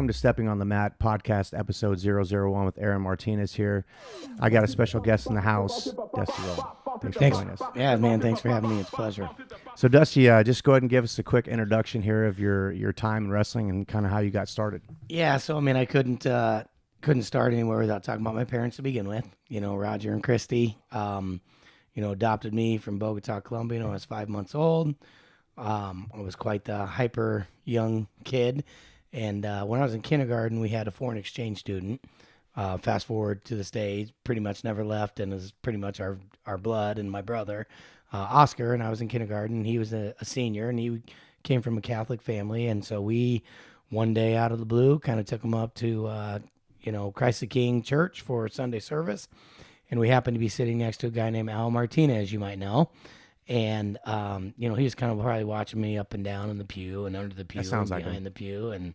welcome to Stepping on the Mat podcast, episode 001 with Aaron Martinez here. I got a special guest in the house, Dusty Roland. Thanks for joining us. Yeah, man, thanks for having me. It's a pleasure. So, Dusty, just go ahead and give us a quick introduction here of your time in wrestling and kind of how you got started. Yeah, so I mean, I couldn't start anywhere without talking about my parents to begin with. You know, Roger and Christy, adopted me from Bogota, Colombia when I was 5 months old. I was quite the hyper young kid. And when I was in kindergarten, we had a foreign exchange student. Fast forward to this day, pretty much never left and is pretty much our blood, and my brother, Oscar, and I was in kindergarten. He was a senior, and he came from a Catholic family. And so we, one day out of the blue, kind of took him up to, Christ the King Church for Sunday service. And we happened to be sitting next to a guy named Al Martinez, you might know. And, he was kind of probably watching me up and down in the pew and under the pew and behind the pew. And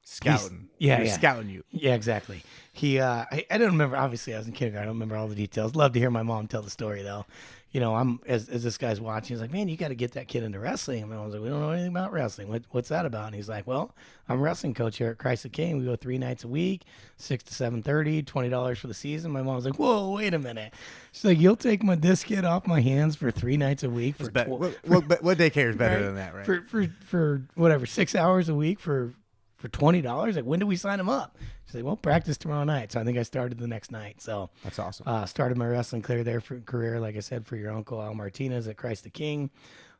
scouting. Scouting you. Yeah, exactly. I don't remember, obviously I was in kindergarten. I don't remember all the details. Love to hear my mom tell the story though. You know, I'm as this guy's watching, he's like, man, you got to get that kid into wrestling. And I was like, we don't know anything about wrestling. What's that about? And he's like, well, I'm a wrestling coach here at Christ the King. We go 3 nights a week, 6 to 7:30, $20 for the season. My mom's like, whoa, wait a minute. She's like, you'll take this kid off my hands for 3 nights a week for what daycare is better than that, right? For whatever, 6 hours a week for $20. Like, when do we sign him up? She's like, well, practice tomorrow night. So I think I started the next night. So that's awesome. Started my wrestling career, like I said, for your uncle Al Martinez at Christ the King.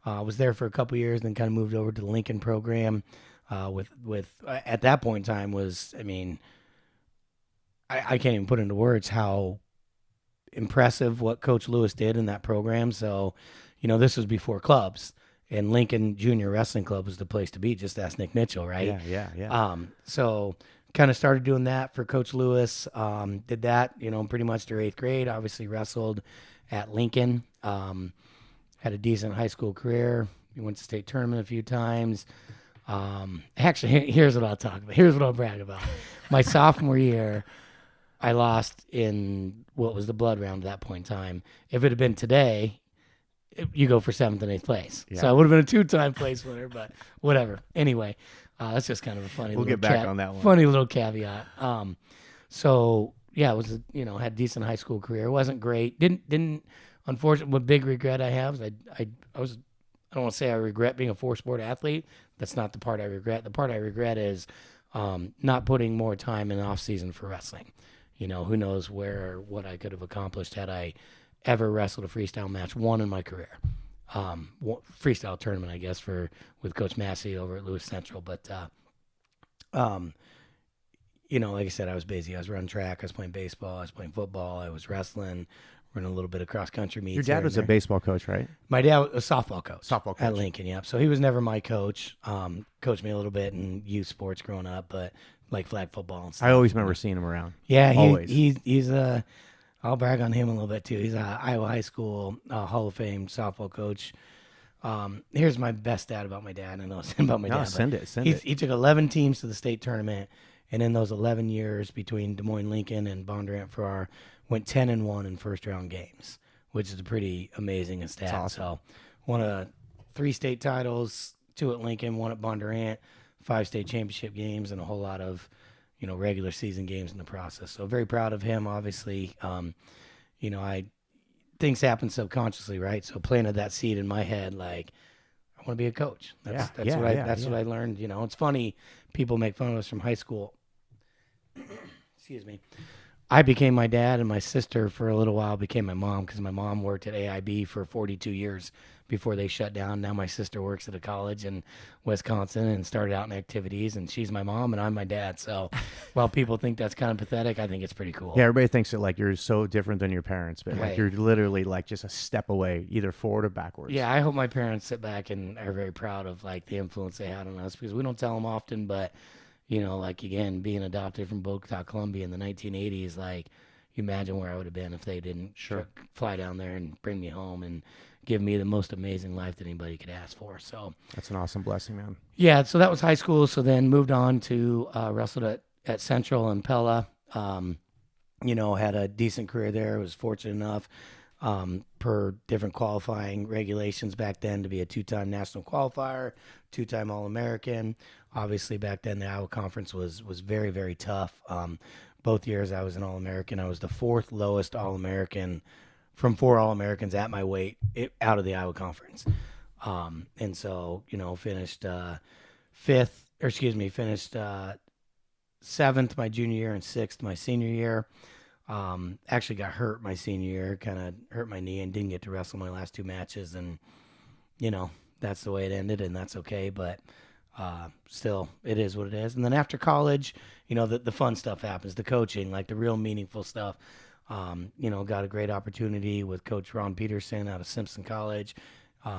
Was there for a couple years, then kind of moved over to the Lincoln program. With at that point in time I can't even put into words how impressive what Coach Lewis did in that program. So, this was before clubs. And Lincoln Junior Wrestling Club was the place to be. Just ask Nick Mitchell, right? Yeah. So kind of started doing that for Coach Lewis. Did that, pretty much through 8th grade. Obviously wrestled at Lincoln. Had a decent high school career. We went to state tournament a few times. Actually, here's what I'll talk about. Here's what I'll brag about. My sophomore year, I lost in what was the blood round at that point in time. If it had been today, you go for 7th and 8th place. Yeah. So I would have been a 2-time place winner, but whatever. Anyway, that's just kind of a funny. We'll get back on that one. Funny little caveat. So yeah, it was had a decent high school career. It wasn't great. Didn't. Unfortunately, what big regret I have is I don't want to say I regret being a 4-sport athlete. That's not the part I regret. The part I regret is not putting more time in off season for wrestling. Who knows what I could have accomplished had I ever wrestled a freestyle match, one in my career. Freestyle tournament, I guess, with Coach Massey over at Lewis Central. But, like I said, I was busy. I was running track. I was playing baseball. I was playing football. I was wrestling, running a little bit of cross-country meets. Your dad was a baseball coach, right? My dad was a softball coach. Softball coach. At Lincoln, yeah. So he was never my coach. Coached me a little bit in youth sports growing up, but like flag football and stuff. I always remember seeing him around. Yeah, always. He's a... I'll brag on him a little bit too. He's an Iowa High School Hall of Fame softball coach. Here's my best stat about my dad. I know it's about my dad. Send it. He took 11 teams to the state tournament, and in those 11 years between Des Moines Lincoln and Bondurant Farrar, went 10-1 in first round games, which is a pretty amazing stat. Awesome. So, won 3 state titles, 2 at Lincoln, 1 at Bondurant, 5 state championship games, and a whole lot of regular season games in the process. So very proud of him, obviously. Things happen subconsciously, right? So planted that seed in my head, like, I want to be a coach. That's what I learned. It's funny, people make fun of us from high school. Excuse me. I became my dad, and my sister for a little while became my mom, because my mom worked at AIB for 42 years before they shut down. Now my sister works at a college in Wisconsin and started out in activities, and she's my mom and I'm my dad. So while people think that's kind of pathetic, I think it's pretty cool. Yeah, everybody thinks that like you're so different than your parents, but right. Like you're literally like just a step away, either forward or backwards. Yeah, I hope my parents sit back and are very proud of like the influence they had on us, because we don't tell them often, but like again, being adopted from Bogota, Colombia in the 1980s, like you imagine where I would have been if they didn't fly down there and bring me home and give me the most amazing life that anybody could ask for. So that's an awesome blessing, man. Yeah, so that was high school. So then moved on to wrestled at Central and Pella. Had a decent career there. Was fortunate enough. per different qualifying regulations back then to be a 2-time national qualifier, 2-time All-American. Obviously, back then the Iowa Conference was very, very tough. Both years I was an All-American. I was the 4th lowest All-American from 4 All-Americans at my weight out of the Iowa Conference. And so, finished finished 7th my junior year and 6th my senior year. Actually got hurt my senior year, kind of hurt my knee and didn't get to wrestle my last 2 matches. And, that's the way it ended, and that's okay. But still, it is what it is. And then after college, the fun stuff happens, the coaching, like the real meaningful stuff. Got a great opportunity with Coach Ron Peterson out of Simpson College.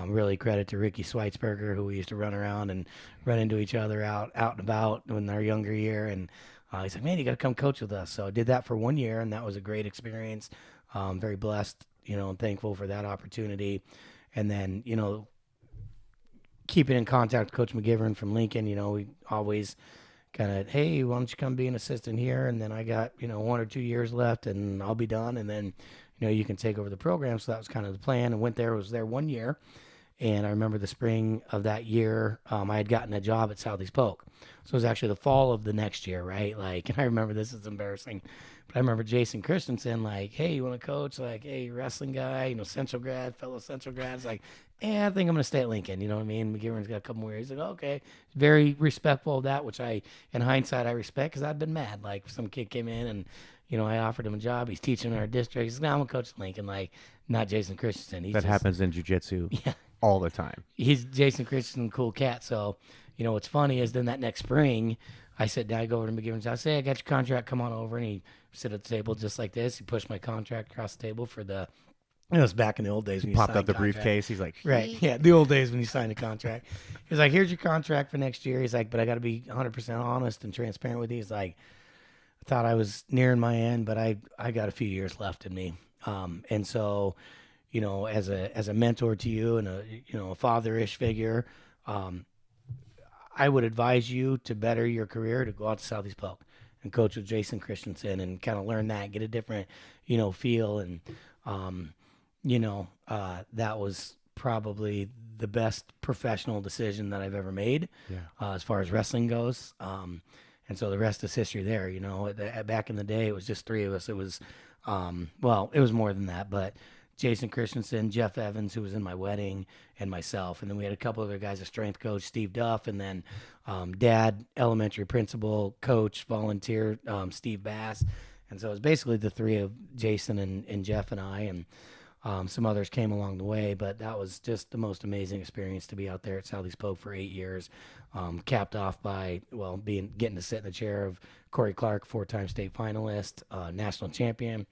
Really credit to Ricky Schweitzberger, who we used to run around and run into each other out and about in our younger year. And he's like, man, you got to come coach with us. So I did that for 1 year, and that was a great experience. Very blessed, and thankful for that opportunity. And then, keeping in contact with Coach McGivern from Lincoln, we always kind of, hey, why don't you come be an assistant here? And then I got, 1 or 2 years left, and I'll be done. And then, you can take over the program. So that was kind of the plan. And was there 1 year. And I remember the spring of that year, I had gotten a job at Southeast Polk. So it was actually the fall of the next year, right? Like, and I remember, this is embarrassing, but I remember Jason Christensen, like, hey, you want to coach? Like, hey, wrestling guy, Central grad, fellow Central grads, like, I think I'm going to stay at Lincoln. You know what I mean? McGivern's got a couple more years. He's like, okay. Very respectful of that, which in hindsight, I respect, because I'd been mad. Like, some kid came in and, I offered him a job. He's teaching in our district. He's like, no, I'm going to coach at Lincoln. Like, not Jason Christensen. That happens in jiu-jitsu all the time. He's Jason Christensen, cool cat. So, what's funny is then that next spring, I sit down, I go over to McGivern's house, say, I got your contract, come on over. And he sit at the table just like this. He pushed my contract across the table for the, it was back in the old days when you popped signed out the contract. briefcase. He's like, right. Yeah, the old days when you signed a contract. He's like, here's your contract for next year. He's like, but I got to be 100% honest and transparent with you. He's like, I thought I was nearing my end, but I got a few years left in me. And so, as a mentor to you and a father-ish figure, I would advise you to better your career to go out to Southeast Polk and coach with Jason Christensen and kind of learn that, get a different, feel. And, that was probably the best professional decision that I've ever made as far as wrestling goes. And so the rest is history there. Back in the day, it was just 3 of us. It was, it was more than that, but Jason Christensen, Jeff Evans, who was in my wedding, and myself. And then we had a couple other guys, a strength coach, Steve Duff, and then dad, elementary principal, coach, volunteer, Steve Bass. And so it was basically the 3 of Jason and Jeff and I, and some others came along the way. But that was just the most amazing experience to be out there at Southeast Polk for 8 years, capped off by, getting to sit in the chair of Corey Clark, 4-time state finalist, national champion,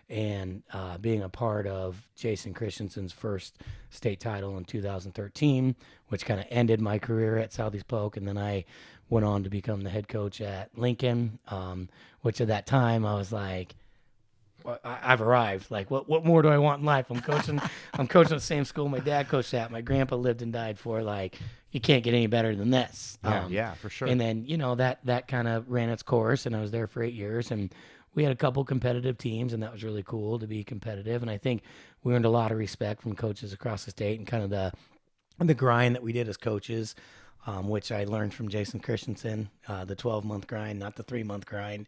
and being a part of Jason Christensen's first state title in 2013, which kind of ended my career at Southeast Polk. And then I went on to become the head coach at Lincoln, which at that time I was like, I've arrived. Like, what more do I want in life? I'm coaching the same school my dad coached at, my grandpa lived and died for. Like, you can't get any better than this. Yeah, for sure. And then, that kind of ran its course, and I was there for 8 years, and we had a couple competitive teams, and that was really cool to be competitive. And I think we earned a lot of respect from coaches across the state, and kind of the grind that we did as coaches, which I learned from Jason Christensen, the 12-month grind, not the 3-month grind,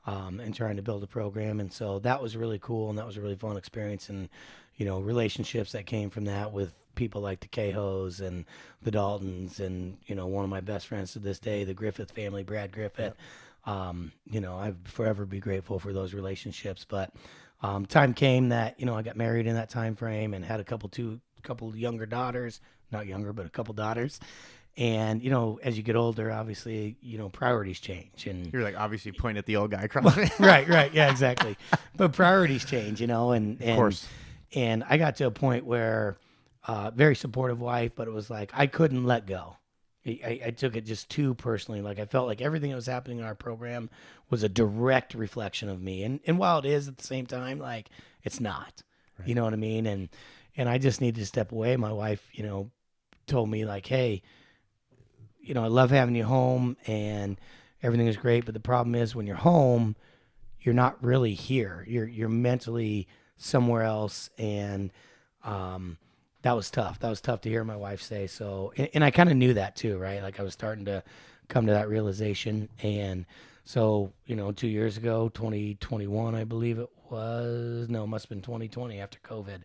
and trying to build a program. And so that was really cool, and that was a really fun experience. And, relationships that came from that with people like the Cahos and the Daltons, and, one of my best friends to this day, the Griffith family, Brad Griffith. I'd forever be grateful for those relationships. But time came that, I got married in that time frame and had a couple younger daughters, not younger, but a couple daughters. And, as you get older, obviously, priorities change. And you're like, obviously pointing at the old guy across. right. Yeah, exactly. But priorities change, and of course. And I got to a point where, very supportive wife, but it was like, I couldn't let go. I took it just too personally. Like, I felt like everything that was happening in our program was a direct reflection of me. And while it is at the same time, like, it's not, right. You know what I mean? And I just needed to step away. My wife, told me, like, hey, I love having you home and everything is great. But the problem is when you're home, you're not really here. You're mentally somewhere else. And that was tough. That was tough to hear my wife say. So, and I kind of knew that too, right? Like I was starting to come to that realization. And so, 2 years ago, 2021, I believe it was, no, it must have been 2020 after COVID.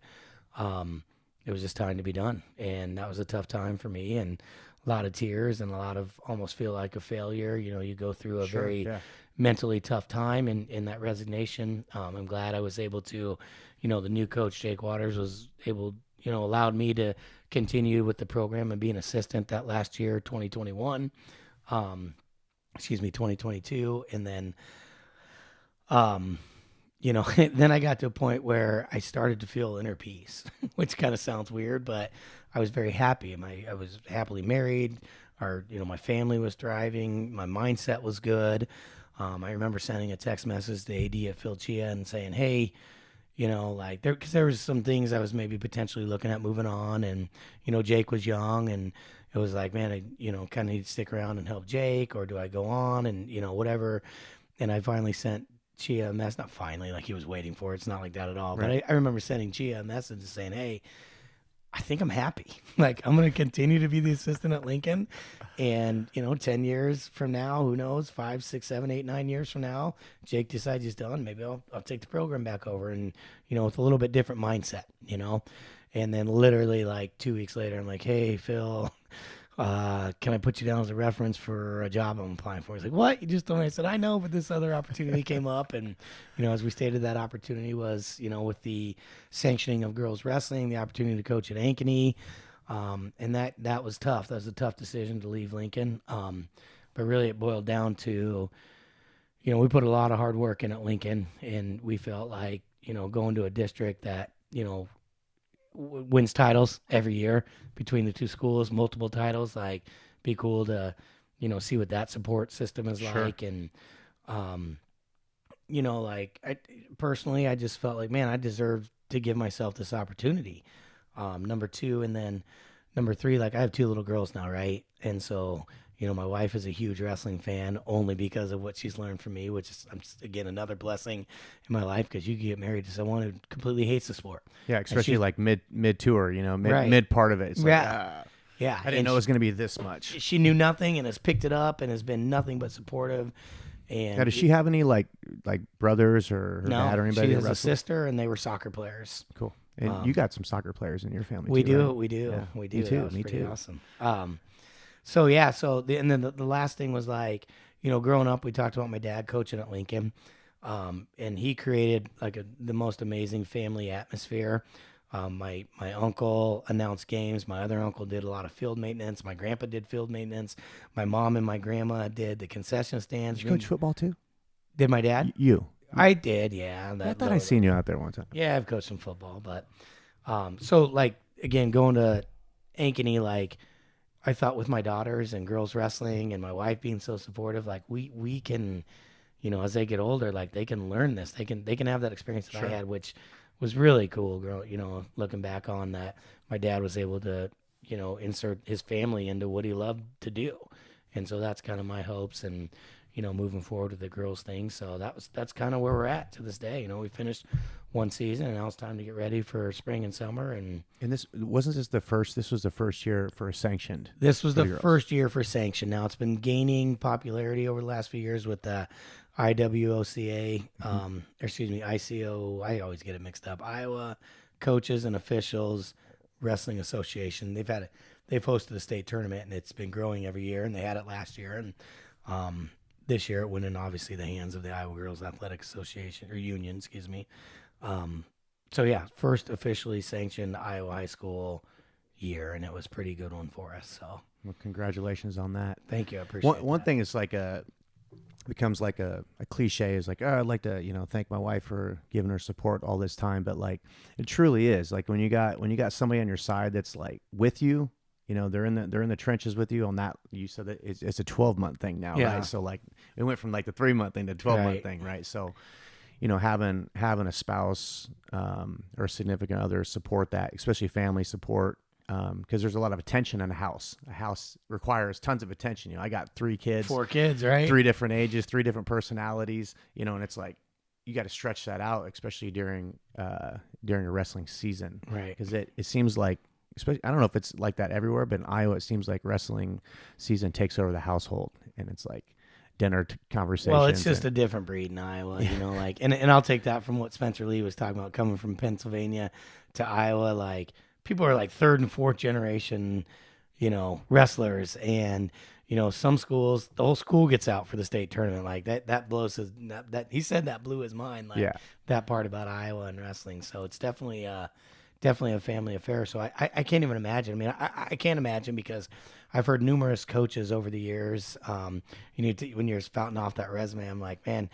It was just time to be done. And that was a tough time for me, and a lot of tears and a lot of almost feel like a failure. You go through a very mentally tough time in that resignation. I'm glad I was able to, the new coach, Jake Waters, was able, allowed me to continue with the program and be an assistant that last year, 2021, 2022. And then, then I got to a point where I started to feel inner peace, which kind of sounds weird, but I was very happy. I was happily married. My family was thriving. My mindset was good. I remember sending a text message to AD at Phil Chia and saying, hey, because there was some things I was maybe potentially looking at moving on, and, Jake was young, and it was like, man, I, kind of need to stick around and help Jake, or do I go on and, whatever. And I finally sent Chia a message, not finally, like he was waiting for it. It's not like that at all. Right. But I remember sending Chia a message saying, hey, I think I'm happy. Like, I'm going to continue to be the assistant at Lincoln. And, 10 years from now, who knows, 5, 6, 7, 8, 9 years from now, Jake decides he's done. Maybe I'll take the program back over, and, with a little bit different mindset, And then literally like 2 weeks later, I'm like, hey, Phil, can I put you down as a reference for a job I'm applying for? He's like, what? You just told me. I said, I know, but this other opportunity came up. And, as we stated, that opportunity was, with the sanctioning of girls wrestling, the opportunity to coach at Ankeny. And that was tough. That was a tough decision to leave Lincoln. But really it boiled down to, we put a lot of hard work in at Lincoln, and we felt like, going to a district that, wins titles every year between the two schools, multiple titles, like be cool to, see what that support system is like. And, I personally, I just felt like, man, I deserve to give myself this opportunity. Number 2, and then number 3, like I have 2 little girls now. Right. And so, my wife is a huge wrestling fan only because of what she's learned from me, which is, again, another blessing in my life, because you get married to someone who completely hates the sport. Yeah, especially like mid tour, mid part of it. It's like, yeah. I didn't know it was going to be this much. She knew nothing and has picked it up and has been nothing but supportive. And now, does she have any like brothers or her dad or anybody? She has a sister, and they were soccer players. Cool. And you got some soccer players in your family. We too, do. right? We do. Yeah. We do. Me too. That was Me pretty too. Awesome. And then the last thing was like, growing up, we talked about my dad coaching at Lincoln, and he created like the most amazing family atmosphere. My uncle announced games. My other uncle did a lot of field maintenance. My grandpa did field maintenance. My mom and my grandma did the concession stands. Did you coach football too? Did my dad? You? I did, yeah. I thought I seen you out there one time. Yeah, I've coached some football, but so like again, going to Ankeny, like I thought with my daughters and girls wrestling and my wife being so supportive, like we can, as they get older, like they can learn this. They can have that experience that I had, which was really cool, looking back on that. My dad was able to, insert his family into what he loved to do. And so that's kind of my hopes and, moving forward with the girls thing. So that's kind of where we're at to this day. We finished one season, and now it's time to get ready for spring and summer. And this wasn't this the first. This was the first year for sanctioned. This was the first year for sanctioned. Now it's been gaining popularity over the last few years with the IWOCA, ICO. I always get it mixed up. Iowa Coaches and Officials Wrestling Association. They've hosted a state tournament, and it's been growing every year. And they had it last year, and this year it went in obviously the hands of the Iowa Girls Athletic Association or Union, excuse me. So yeah, first officially sanctioned Iowa high school year, and it was a pretty good one for us. So well, congratulations on that. Thank you. I appreciate one thing is like becomes like a cliche is like, oh, I'd like to, thank my wife for giving her support all this time. But like, it truly is like when you got somebody on your side that's like with you, they're in the trenches with you on that. You said that it's a 12-month thing now, right? So like it went from like the 3-month thing to 12-month thing, right? So, having a spouse or a significant other support that, especially family support, because there's a lot of attention in a house. A house requires tons of attention. I got 3 kids, 4 kids, right? 3 different ages, 3 different personalities, and it's like you got to stretch that out, especially during a wrestling season, Right. because it seems like, especially, I don't know if it's like that everywhere, but in Iowa, it seems like wrestling season takes over the household, and it's like dinner conversations. Well, it's just a different breed in Iowa, you know, like, and I'll take that from what Spencer Lee was talking about, coming from Pennsylvania to Iowa. Like, people are like third and fourth generation, you know, wrestlers, and you know, some schools, the whole school gets out for the state tournament. Like that blows his, that he said that blew his mind. Like that part about Iowa and wrestling. So it's definitely a family affair. So I can't even imagine. I mean, I can't imagine, because I've heard numerous coaches over the years. You need to, when you're spouting off that resume, I'm like, man,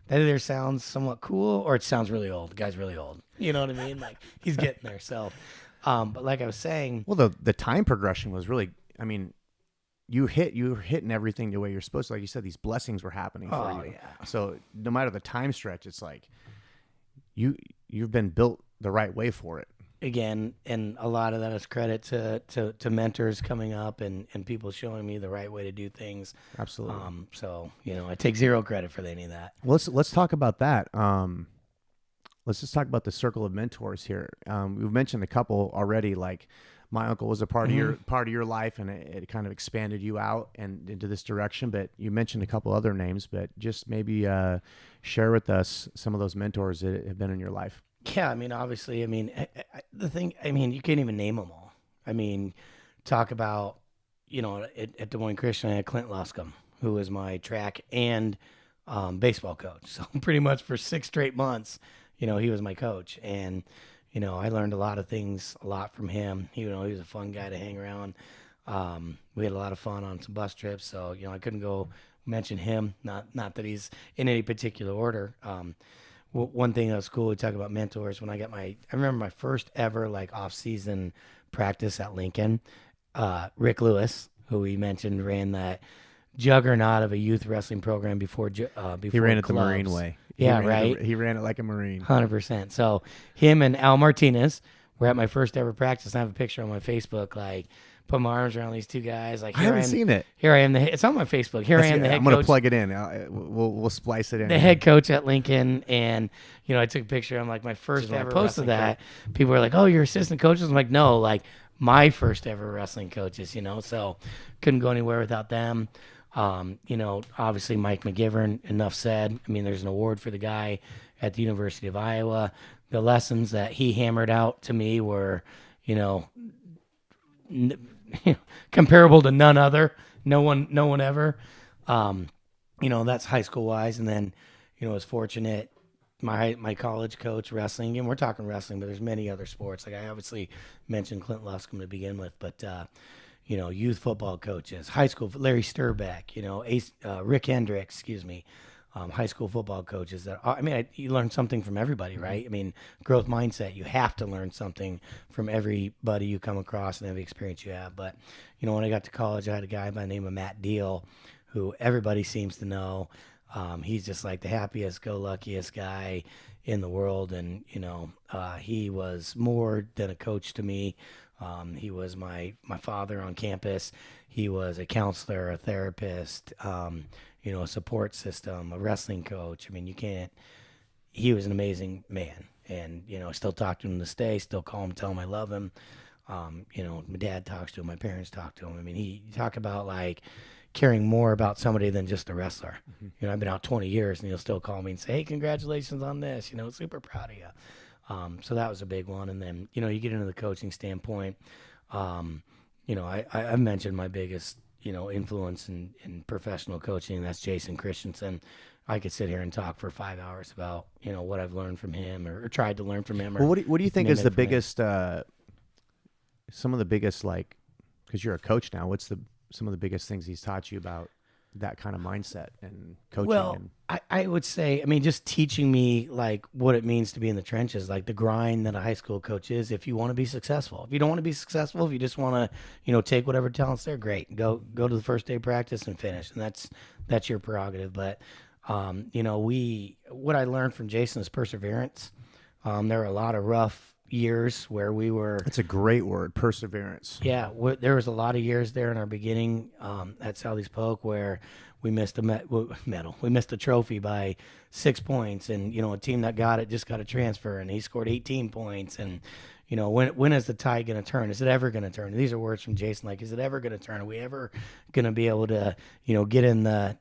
that either sounds somewhat cool or it sounds really old. The guy's really old. You know what I mean? Like, he's getting there. So, but like I was saying, well, the time progression was really, I mean, you were hitting everything the way you're supposed to. Like you said, these blessings were happening for you. Yeah. So no matter the time stretch, it's like you've been built the right way for it. Again, and a lot of that is credit to mentors coming up and people showing me the right way to do things. Absolutely. So, you know, I take zero credit for any of that. Let's talk about that. Let's just talk about the circle of mentors here. We've mentioned a couple already. Like, my uncle was a part of your life, and it kind of expanded you out and into this direction. But you mentioned a couple other names, but just maybe share with us some of those mentors that have been in your life. Yeah, I mean, obviously, I mean, the thing, I mean, you can't even name them all. I mean, talk about, you know, at Des Moines Christian, I had Clint Luscombe, who was my track and baseball coach. So pretty much for 6 straight months, you know, he was my coach. And, you know, I learned a lot of things, a lot from him. You know, he was a fun guy to hang around. We had a lot of fun on some bus trips. So, you know, I couldn't go mention him, not that he's in any particular order. One thing that was cool, we talk about mentors. When I remember my first ever like off-season practice at Lincoln. Rick Lewis, who we mentioned, ran that juggernaut of a youth wrestling program before He ran it the Marine way. Yeah, right. He ran it like a Marine. 100%. So him and Al Martinez were at my first ever practice. And I have a picture on my Facebook, like, put my arms around these two guys. Like, I haven't seen it. Here I am. It's on my Facebook. Here I am, the head coach. I'm going to plug it in. We'll splice it in. The head coach at Lincoln. And, you know, I took a picture. I'm like, my first ever posted that. People were like, oh, you're assistant coaches? I'm like, no, like, my first ever wrestling coaches, you know. So couldn't go anywhere without them. You know, obviously Mike McGivern, enough said. I mean, there's an award for the guy at the University of Iowa. The lessons that he hammered out to me were, you know, comparable to none other. No one ever. You know, that's high school wise. And then, you know, I was fortunate. My college coach wrestling, and we're talking wrestling, but there's many other sports. Like, I obviously mentioned Clint Luscombe to begin with, but you know, youth football coaches, high school, Larry Sturbeck, you know, Rick Hendricks, high school football coaches. That, I mean, you learn something from everybody, right? I mean, growth mindset, you have to learn something from everybody you come across and every experience you have. But, you know, when I got to college, I had a guy by the name of Matt Deal, who everybody seems to know. He's just like the happiest, luckiest guy in the world. And, you know, he was more than a coach to me. He was my father on campus. He was a counselor, a therapist, you know, a support system, a wrestling coach. I mean, he was an amazing man. And, you know, I still talk to him to this day, still call him, tell him I love him. You know, my dad talks to him, my parents talk to him. I mean, you talk about like caring more about somebody than just a wrestler. Mm-hmm. You know, I've been out 20 years and he'll still call me and say, hey, congratulations on this, you know, super proud of you. So that was a big one. And then, you know, you get into the coaching standpoint. You know, I've mentioned my biggest, you know, influence in professional coaching, and that's Jason Christensen. I could sit here and talk for 5 hours about, you know, what I've learned from him or tried to learn from him. Well, what do you think is the biggest, some of the biggest, like, because you're a coach now, what's some of the biggest things he's taught you about that kind of mindset and coaching? Well, I would say, I mean, just teaching me like what it means to be in the trenches, like the grind that a high school coach is. If you want to be successful, if you don't want to be successful, if you just want to, you know, take whatever talents there, great, go to the first day practice and finish, and that's your prerogative. But you know, what I learned from Jason is perseverance. There are a lot of rough, years where we were. It's a great word, perseverance. Yeah, there was a lot of years there in our beginning at Southeast Polk where we missed a medal. We missed a trophy by 6 points, and a team that got it just got a transfer, and he scored 18 points. And when is the tide going to turn? Is it ever going to turn? These are words from Jason. Like, is it ever going to turn? Are we ever going to be able to get in the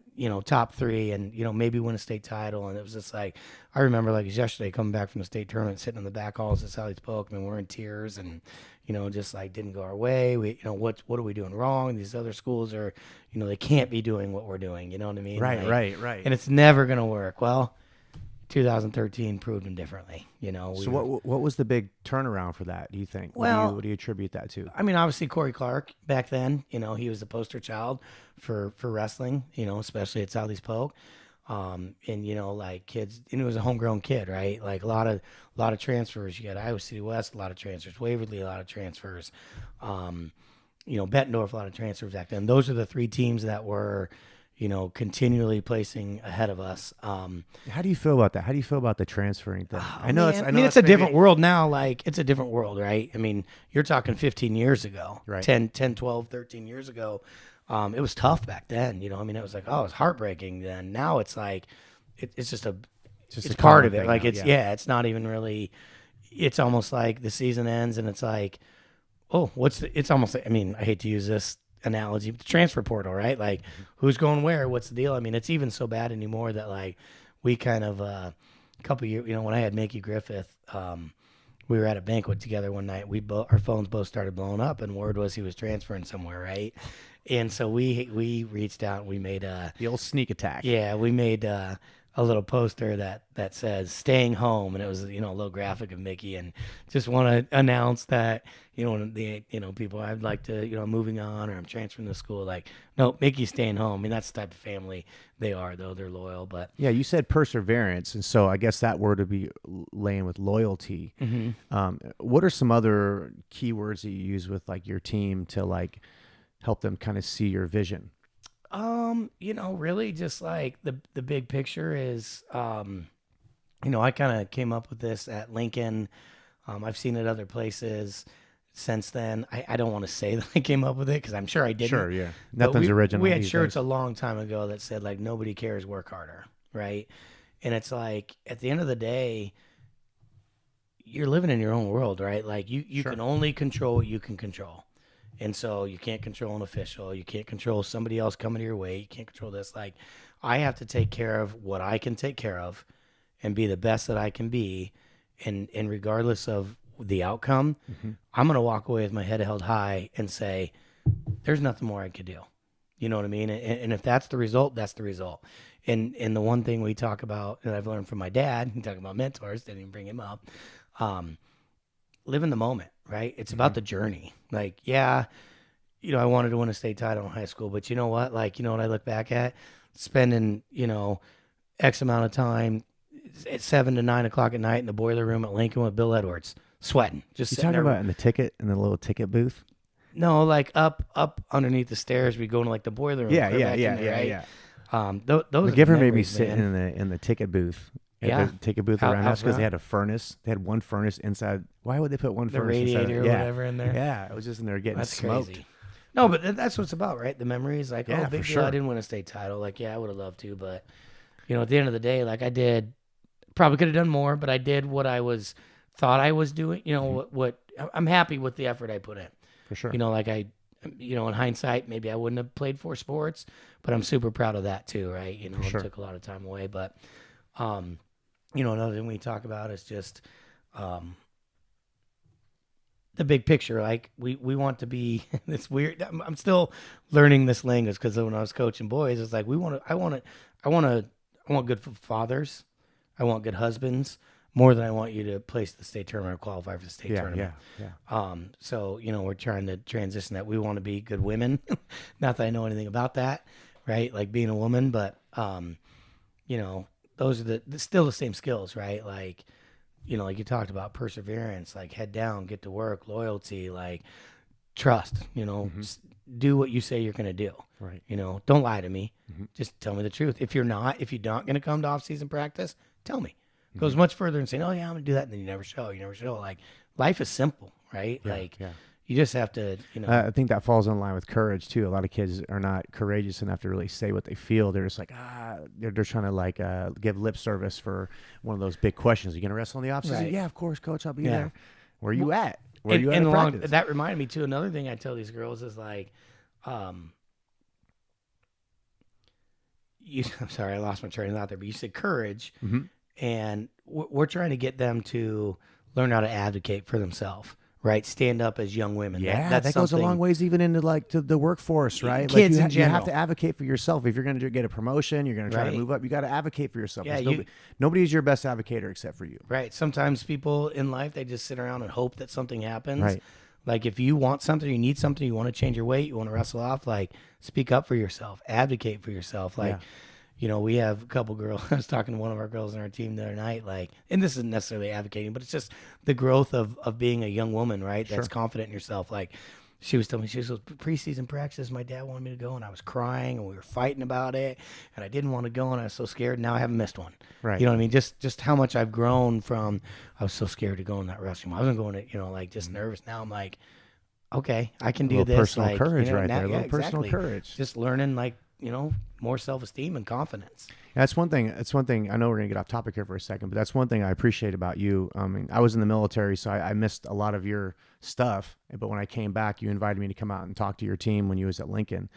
top 3 and maybe win a state title? And it was just like, I remember like yesterday coming back from the state tournament, sitting in the back halls at Southeast Polk. I mean, we're in tears, and just like didn't go our way. We, what are we doing wrong? These other schools are, they can't be doing what we're doing. You know what I mean? Right, like, right. And it's never going to work. Well, 2013 proved them differently. So what was the big turnaround for that, do you think? Well, what do you attribute that to? I mean, obviously Corey Clark back then, he was the poster child for wrestling, especially at Southeast Polk. And like kids, and it was a homegrown kid, right? Like a lot of transfers. You got Iowa City West, a lot of transfers. Waverly, a lot of transfers. Bettendorf, a lot of transfers back then. Those are the 3 teams that were, continually placing ahead of us. How do you feel about that? How do you feel about the transferring thing? I know it's a different world now. Like, it's a different world, right? I mean, you're talking 15 years ago, right? 10, 12, 13 years ago. It was tough back then, it was like, it was heartbreaking then. Now it's like, it's just it's part of it. Like, it's not even really, it's almost like the season ends and it's like, it's almost like, I mean, I hate to use this analogy, but the transfer portal, right? Like, who's going where? What's the deal? I mean, it's even so bad anymore that like we kind of, a couple years, when I had Mickey Griffith, we were at a banquet together one night. Our phones both started blowing up, and word was he was transferring somewhere, right? And so we reached out and we made the old sneak attack. Yeah, we made a little poster that says "Staying Home," and it was a little graphic of Mickey, and just want to announce that people I'd like to moving on, or I'm transferring to school. Like, no, Mickey's staying home. I mean, that's the type of family they are, though. They're loyal. But yeah, you said perseverance, and so I guess that word would be laying with loyalty. Mm-hmm. What are some other keywords that you use with like your team to like help them kind of see your vision? Really just like the big picture is, I kind of came up with this at Lincoln. I've seen it other places since then. I don't want to say that I came up with it because I'm sure I didn't. Sure, yeah. Nothing's original. We had shirts a long time ago that said like, nobody cares, work harder, right? And it's like, at the end of the day, you're living in your own world, right? Like you Sure. can only control what you can control. And so you can't control an official. You can't control somebody else coming to your way. You can't control this. Like, I have to take care of what I can take care of and be the best that I can be. And regardless of the outcome, I'm going to walk away with my head held high and say, there's nothing more I could do. You know what I mean? And if that's the result, that's the result. And the one thing we talk about, and I've learned from my dad, he talked about mentors, didn't even bring him up, live in the moment, right? It's about the journey. Like, yeah, I wanted to win a state title in high school, but you know what? Like, what I look back at? Spending, X amount of time at 7 to 9 o'clock at night in the boiler room at Lincoln with Bill Edwards, sweating. Just you talking about in the little ticket booth? No, like up underneath the stairs. We go into like the boiler room. Yeah. Those McGivern made me memories, sit man. in the ticket booth. Yeah. The ticket booth around us because they had a furnace. They had one furnace inside. Why would they put one The furnace radiator or whatever in there. Yeah, it was just in there getting That's smoked. crazy. No, but that's what it's about, right? The memories. Like, Yeah, big for deal. sure. I didn't win a state title. Like, yeah, I would have loved to, but at the end of the day, like, I did. Probably could have done more, but I did what I thought I was doing. What I'm happy with the effort I put in. For sure. Like in hindsight, maybe I wouldn't have played 4 sports, but I'm super proud of that too, right? It took a lot of time away, but another thing we talk about is just the big picture. Like we want to be. It's weird. I'm still learning this language because when I was coaching boys, it's like I want good fathers. I want good husbands more than I want you to place the state tournament or qualify for the state tournament. Yeah. So, we're trying to transition that. We want to be good women. Not that I know anything about that, right? Like being a woman, but, those are still the same skills, right? Like, like you talked about perseverance, like head down, get to work, loyalty, like trust, do what you say you're going to do. Right. Don't lie to me. Just tell me the truth. If you're not going to come to off-season practice, tell me. goes much further than saying, "Oh yeah, I'm gonna do that," and then you never show. Like life is simple, right? Like you just have to, I think that falls in line with courage too. A lot of kids are not courageous enough to really say what they feel. They're just like, they're trying to like give lip service for one of those big questions. Are you gonna wrestle in the off season? Right. Yeah, of course, coach. I'll be there. Where are you at? Where are you at practice? That reminded me too. Another thing I tell these girls is like, I'm sorry, I lost my train of thought there, but you said courage, and we're trying to get them to learn how to advocate for themselves. Right, stand up as young women. Yeah, that goes a long ways, even into like to the workforce, right? Kids like in general. You have to advocate for yourself. If you're going to get a promotion, you're going to try to move up. You got to advocate for yourself. Yeah, nobody's your best advocator except for you. Right. Sometimes people in life, they just sit around and hope that something happens. Right. Like if you want something, you need something, you want to change your weight, you want to wrestle off, like speak up for yourself, advocate for yourself. Like. We have a couple girls. I was talking to one of our girls on our team the other night, like, and this isn't necessarily advocating, but it's just the growth of being a young woman, right? That's confident in yourself. Like, she was telling me, she was preseason practice. My dad wanted me to go, and I was crying, and we were fighting about it, and I didn't want to go, and I was so scared. Now I haven't missed one. Right. You know what I mean? Just how much I've grown from. I was so scared to go in that wrestling. I wasn't going to, like just nervous. Now I'm like, okay, I can do this. Personal courage, right now, there. A little personal courage. Just learning, like. More self-esteem and confidence. That's one thing. I know we're going to get off topic here for a second, but that's one thing I appreciate about you. I mean, I was in the military, so I missed a lot of your stuff. But when I came back, you invited me to come out and talk to your team when you was at Lincoln.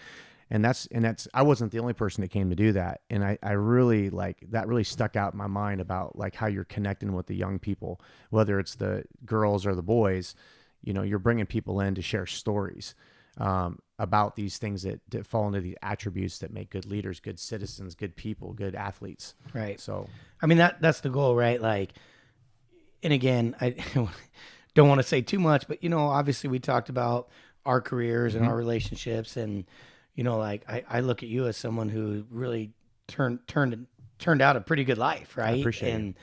And that's I wasn't the only person that came to do that. And I really that really stuck out in my mind about like how you're connecting with the young people, whether it's the girls or the boys, you're bringing people in to share stories. About these things that fall into the attributes that make good leaders, good citizens, good people, good athletes. Right. So, I mean, that's the goal, right? Like, and again, I don't want to say too much, but, obviously we talked about our careers and our relationships. And, like I look at you as someone who really turned out a pretty good life. Right. I appreciate it.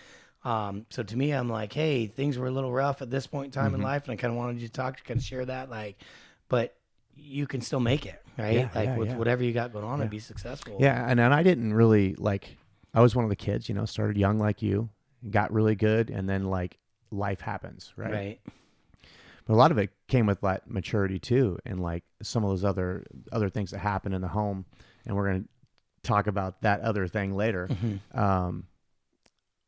And, so to me, I'm like, hey, things were a little rough at this point in time in life. And I kind of wanted you to talk to kind of share that, but you can still make it, right? With whatever you got going on and be successful. Yeah, and I didn't really I was one of the kids, started young like you, got really good, and then life happens, right? Right. But a lot of it came with maturity too, and some of those other things that happen in the home, and we're going to talk about that other thing later.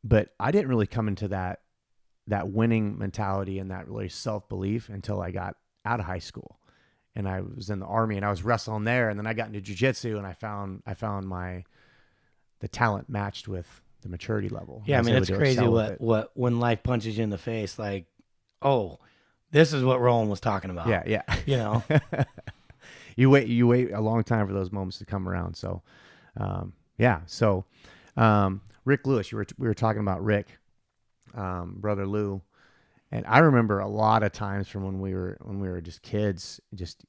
But I didn't really come into that winning mentality and that really self-belief until I got out of high school. And I was in the Army and I was wrestling there, and then I got into jiu-jitsu and I found the talent matched with the maturity level. Yeah, I mean, it's crazy what when life punches you in the face, like, oh, this is what Roland was talking about. Yeah. You wait a long time for those moments to come around. So, So, Rick Lewis, we were talking about Rick, brother Lou. And I remember a lot of times from when we were just kids, just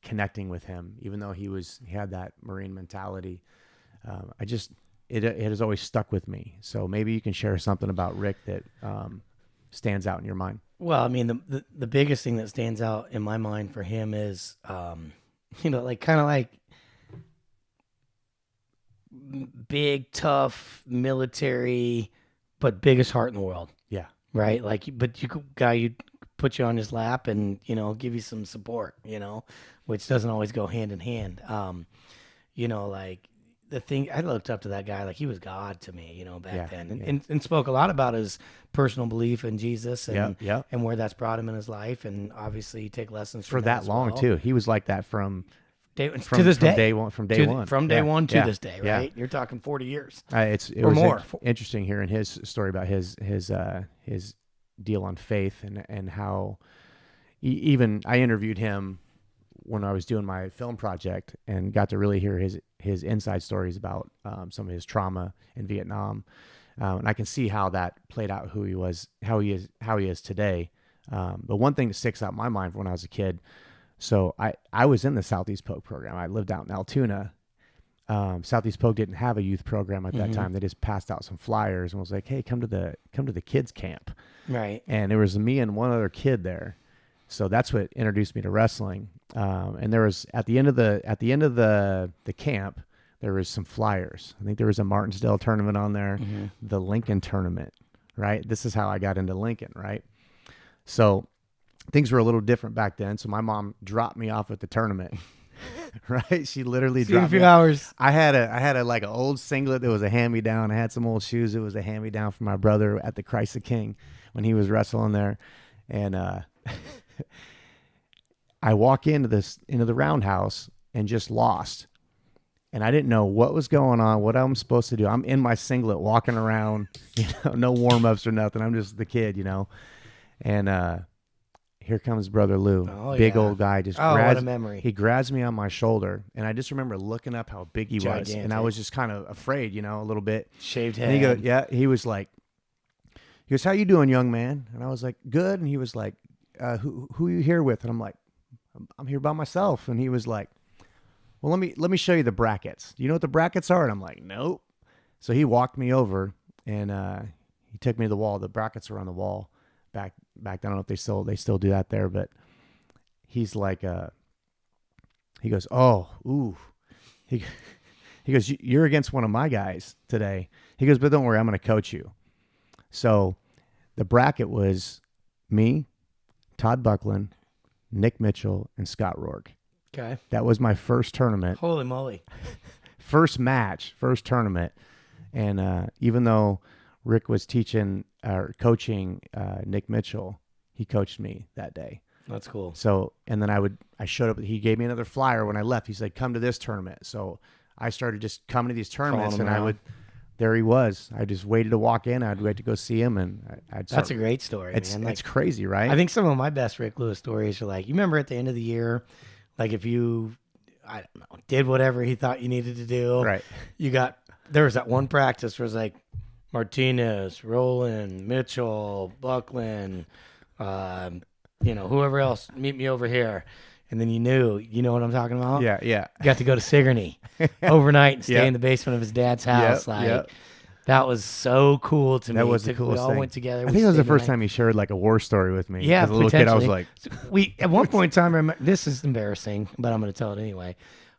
connecting with him, even though he had that Marine mentality. It has always stuck with me. So maybe you can share something about Rick that stands out in your mind. Well, I mean, the biggest thing that stands out in my mind for him is, kind of like big, tough military, but biggest heart in the world. Yeah. Right. But you'd put you on his lap and, give you some support, which doesn't always go hand in hand. The thing, I looked up to that guy, he was God to me, back then, and spoke a lot about his personal belief in Jesus and where that's brought him in his life. And obviously you take lessons for that long too. He was like that from day one to this day, right? Yeah. You're talking 40 years. It was more interesting hearing his story about his deal on faith and how I interviewed him when I was doing my film project and got to really hear his inside stories about some of his trauma in Vietnam, and I can see how that played out, who he was, how he is today. But one thing that sticks out in my mind from when I was a kid. So I was in the Southeast Polk program. I lived out in Altoona. Southeast Polk didn't have a youth program at that time. They just passed out some flyers and was like, "Hey, come to the kids camp." Right. And there was me and one other kid there. So that's what introduced me to wrestling. And there was at the end of the camp, there was some flyers. I think there was a Martinsdale tournament on there, the Lincoln tournament, right? This is how I got into Lincoln, right? So things were a little different back then. So my mom dropped me off at the tournament, right? She literally dropped me. A few hours. I had a like an old singlet that was a hand-me-down. I had some old shoes that was a hand-me-down from my brother at the Christ the King when he was wrestling there. And I walk into the roundhouse and just lost. And I didn't know what was going on, what I'm supposed to do. I'm in my singlet walking around, no warm-ups or nothing. I'm just the kid, And here comes Brother Lou, big old guy. What a memory. He grabs me on my shoulder, and I just remember looking up how big he was, and I was just kind of afraid, a little bit. Shaved head. And he was like, "How you doing, young man?" And I was like, "Good." And he was like, "Who are you here with?" And I'm like, "I'm here by myself." And he was like, "Well, let me show you the brackets. Do you know what the brackets are?" And I'm like, "Nope." So he walked me over, and he took me to the wall. The brackets were on the wall. Back then, I don't know if they still do that there, but he's like, he goes, "Oh, ooh," he goes, "You're against one of my guys today." He goes, "But don't worry, I'm going to coach you." So the bracket was me, Todd Buckland, Nick Mitchell, and Scott Rourke. Okay, that was my first tournament. Holy moly! First match, first tournament, and even though Rick was coaching Nick Mitchell, he coached me that day. That's cool. So, and then I showed up. He gave me another flyer when I left. He said, "Come to this tournament." So I started just coming to these tournaments, and there he was. I just waited to walk in. I'd wait to go see him, and that's a great story. It's crazy, right? I think some of my best Rick Lewis stories are like, you remember at the end of the year, like if you, I don't know, did whatever he thought you needed to do. Right. There was that one practice where it was like, Martinez, Roland, Mitchell, Buckland, whoever else, meet me over here. And then you know what I'm talking about? Yeah. You got to go to Sigourney overnight and stay in the basement of his dad's house. That was so cool to me. That was the coolest thing. We all went together. I think that was the first time he shared like a war story with me. Yeah, as a little kid, I was like, at one point in time, I remember, this is embarrassing, but I'm going to tell it anyway.